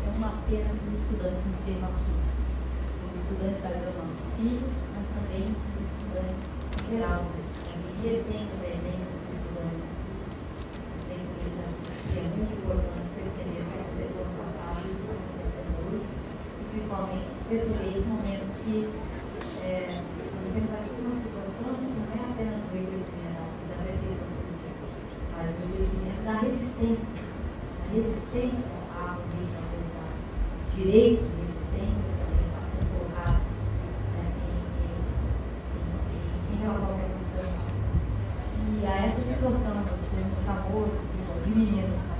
é uma pena que os estudantes não estejam aqui. Os estudantes da Gama Filho, mas também os estudantes em geral. E recém a presença dos estudantes. É muito importante perceber o que aconteceu no passado e o que está acontecendo hoje, e principalmente perceber esse momento que nós temos aqui uma situação que não é apenas do envelhecimento da percepção política, mas do envelhecimento da resistência. A resistência à política autoritária. Direito de resistência que também está sendo colocado em relação ao que aconteceu no passado. E a essa situação nós temos chamou de meninas.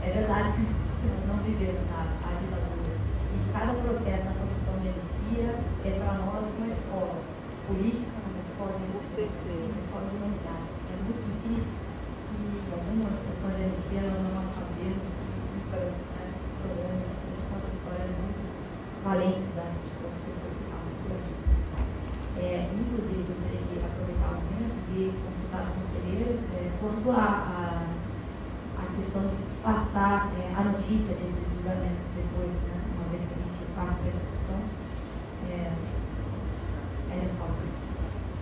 É verdade que nós não vivemos a ditadura. E cada processo na comissão de anistia é para nós uma escola política, uma escola de uma escola de humanidade. É muito difícil e alguma sessão de anistia não é uma cabeça chorando, conta histórias muito valentes das pessoas que passam por aqui. Inclusive, gostaria de aproveitar o momento de consultar as conselheiras quanto a questão de passar a notícia desses julgamentos depois, uma vez que a gente parte para a discussão, falta.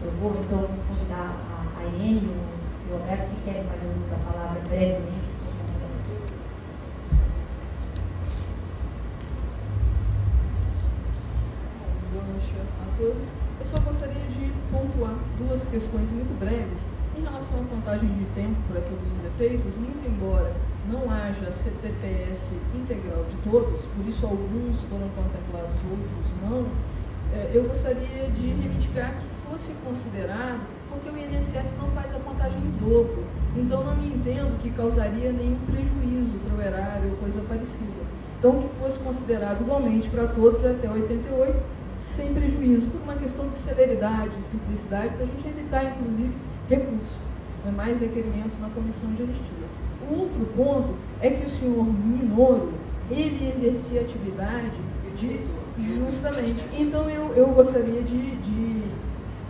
Eu vou então convidar a Irene e o Roberto, se querem fazer uso da palavra brevemente. Boa noite a todos. Eu só gostaria de pontuar duas questões muito breves. Em relação à contagem de tempo para todos os defeitos, muito embora não haja CTPS integral de todos, por isso alguns foram contemplados, outros não, eu gostaria de reivindicar que fosse considerado, porque o INSS não faz a contagem em dobro, então não me entendo que causaria nenhum prejuízo para o erário ou coisa parecida. Então que fosse considerado igualmente para todos até 88, sem prejuízo, por uma questão de celeridade, de simplicidade, para a gente evitar, inclusive, recurso, mais requerimentos na comissão de anistia. O outro ponto é que o senhor Minoro, ele exercia atividade justamente. Então eu gostaria de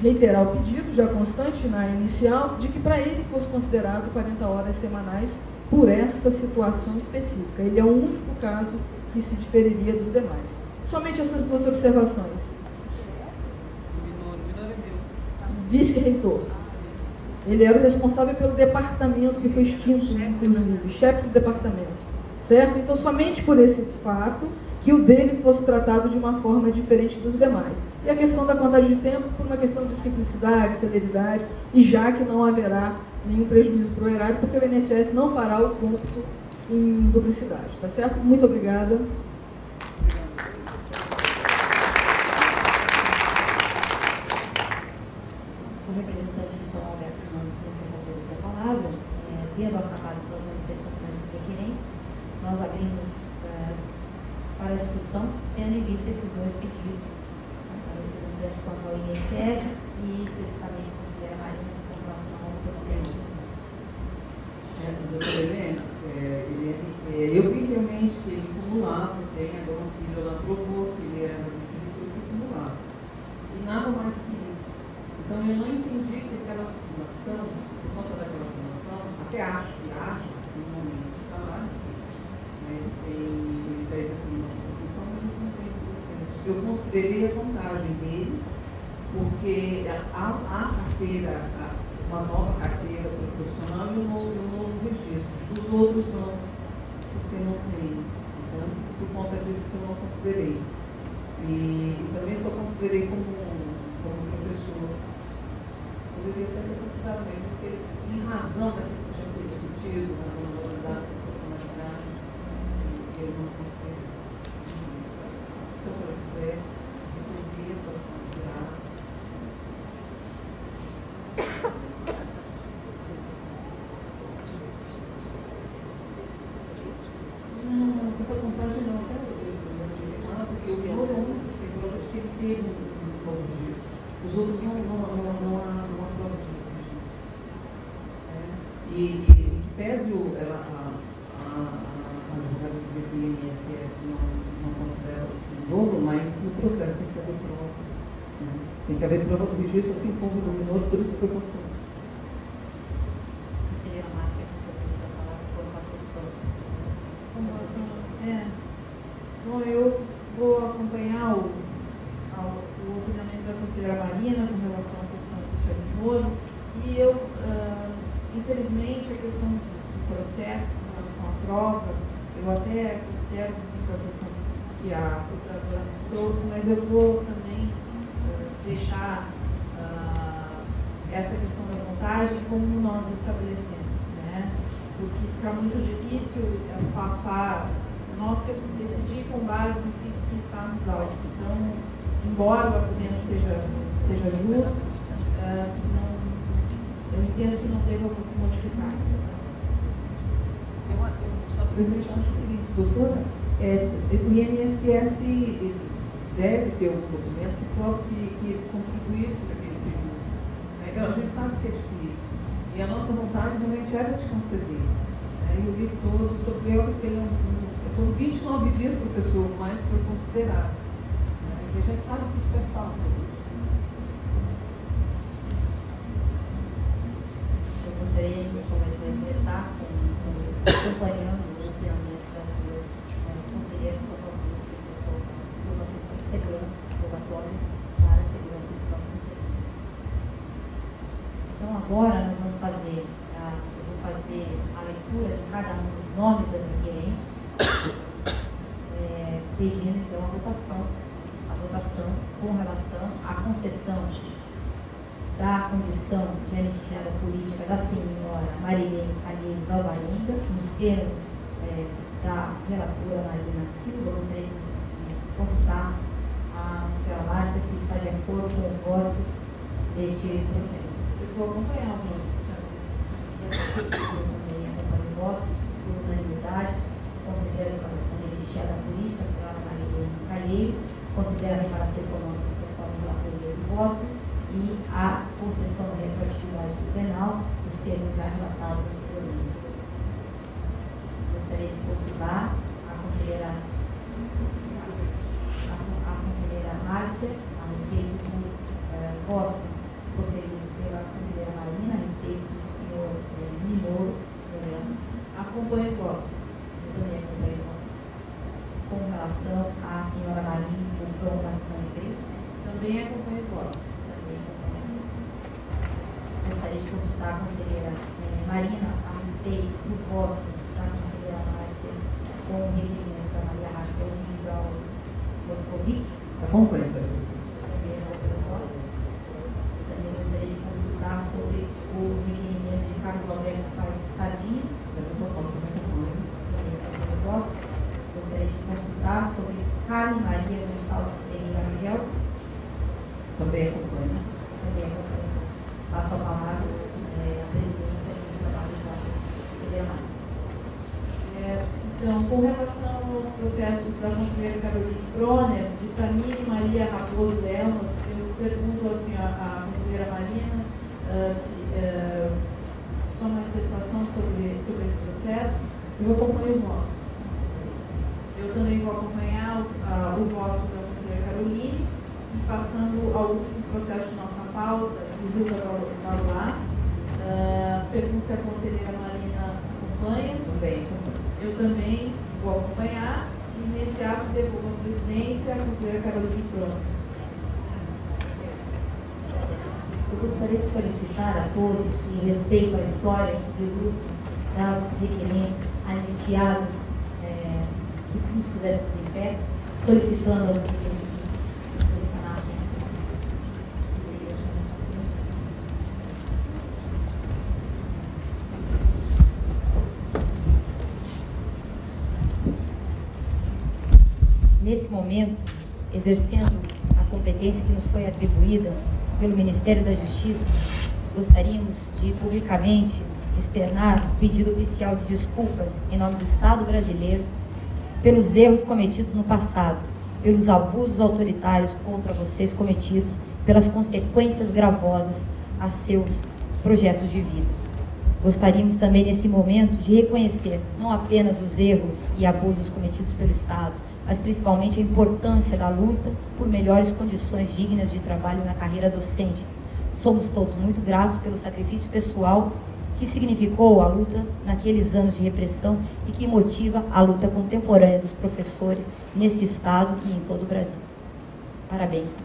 reiterar o pedido, já constante na inicial, de que para ele fosse considerado 40 horas semanais por essa situação específica. Ele é o único caso que se diferiria dos demais. Somente essas duas observações. Vice-reitor. Ele era o responsável pelo departamento que foi extinto, inclusive, chefe do departamento, certo? Então, somente por esse fato, que o dele fosse tratado de uma forma diferente dos demais. E a questão da contagem de tempo, por uma questão de simplicidade, celeridade, e já que não haverá nenhum prejuízo para o erário, porque o INSS não fará o cômputo em duplicidade, tá certo? Muito obrigada. Tendo acabado as manifestações dos requerentes, nós abrimos para discussão, tendo em vista esses dois pedidos, quanto ao INSS e especificamente considera mais uma população ao processo. Doutora Helena, eu vi realmente que ele cumulava, tem agora um filho, ela provou que ele era difícil e cumulava. E nada mais que isso. Então eu não entendi que aquela população, por conta daquela até acho que no momento dos salários, ele está exercendo uma função, mas isso não tem processo. Eu considerei a contagem dele, porque a carteira, uma nova carteira profissional e um novo registro. Dos outros não, porque não tem. Então, por conta disso que eu não considerei. E também só considerei como professor. Eu deveria até ter considerado mesmo, porque em razão daquilo discutido na modalidade da profissionalidade, eu não consigo. Se o senhor quiser, eu podia só tirar. Não, processo tem que haver prova. Né? Tem que haver prova do registro, assim como luminoso, por isso foi postado. Conselheira Márcia, para falar por uma questão. Bom, eu vou acompanhar o opinamento da conselheira Marina com relação à questão do senhor Moro, e eu, infelizmente, a questão do processo com relação à prova, eu até considero a questão que a procuradora nos trouxe, mas eu vou também deixar essa questão da contagem como nós estabelecemos, né? Porque fica muito difícil passar, nós temos que decidir com base no que está nos autos. Então, embora o argumento seja justo, eu entendo que não deva modificar. Presidente, acho o seguinte, doutora, o INSS deve ter um documento que prove que eles contribuíram por aquele período. A gente sabe que é difícil. E a nossa vontade realmente era de conceder. E o livro todo sobre ele são 29 dias, professor, mais para considerar. E a gente sabe que isso faz falta. Eu gostaria, nesse momento, de estar acompanhando o treinamento das duas conselheiras com as duas questões por uma questão de segurança probatória para a segurança dos próprios integrantes. Então, agora nós vamos fazer, eu vou fazer a leitura de cada um dos nomes das requerentes, pedindo então a votação com relação à concessão da condição de anistiada política da senhora Marilene Calheiros Alvarenga, nos termos da relatora Marina Silva. Gostaria de consultar a senhora Márcia se está de acordo com o voto deste processo. Eu vou acompanhar o voto, Eu também acompanho o voto por unanimidade. Considera a declaração de anistiada política a senhora Marilene Calheiros, considera a reparação econômica conforme o relatório do voto e a concessão da retroatividade do penal, os termos já relatados anteriormente. Gostaria de consultar a conselheira Márcia a respeito do voto proferido pela conselheira Marina a respeito do senhor Moro. acompanho o voto. Eu também acompanho o voto. Com relação à senhora Marina, com prorrogação de direito. Também acompanho o voto. Gostaria de consultar a conselheira Marina a respeito do voto da conselheira Márcia com o requerimento da Maria Raquel e ao Moscovitch. Acompanhe, senhora. Também gostaria de consultar sobre o requerimento de Carlos Alberto Paes Sardinha. Gostaria de consultar sobre Carmen Maria Gonçalves Ferreira Miguel. Também acompanho. Passo a palavra à presidência dos trabalhos da conselheira Márcia. Então, com relação aos processos da conselheira Caroline Bronner, de Camille Maria Raposo Elma, eu pergunto assim, à conselheira Marina sua manifestação sobre esse processo. Eu acompanho o voto. Eu também vou acompanhar o voto da conselheira Caroline, e passando ao último processo de nossa pauta, do Rio da Baruá. Pergunto se a conselheira Marina acompanha. Também acompanho. Eu também vou acompanhar, e nesse ato devolvo a presidência à conselheira Caroline Bronner. Eu gostaria de solicitar a todos, em respeito à história de luto das requerentes anistiadas, que nos puséssemos em pé, solicitando aos que se posicionassem aqui. Nesse momento, exercendo a competência que nos foi atribuída pelo Ministério da Justiça, gostaríamos de publicamente externar o pedido oficial de desculpas em nome do Estado brasileiro pelos erros cometidos no passado, pelos abusos autoritários contra vocês cometidos, pelas consequências gravosas a seus projetos de vida. Gostaríamos também, nesse momento, de reconhecer não apenas os erros e abusos cometidos pelo Estado, mas principalmente a importância da luta por melhores condições dignas de trabalho na carreira docente. Somos todos muito gratos pelo sacrifício pessoal que significou a luta naqueles anos de repressão e que motiva a luta contemporânea dos professores neste estado e em todo o Brasil. Parabéns.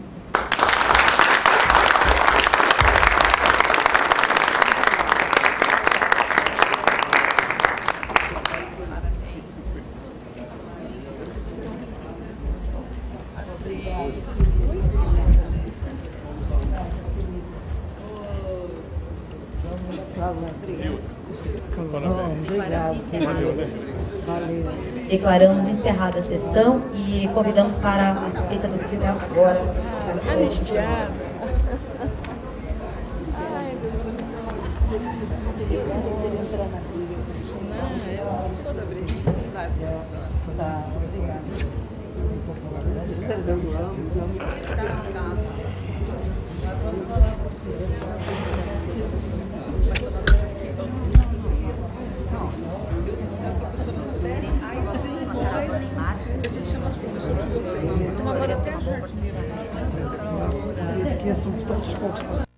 Declaramos encerrada a sessão e convidamos para a assistência do tribunal agora. Anistiado. Ai, não, eu sou da briga. Tá, obrigada. Então agora você é a jardineira. Aqui são todos os poucos.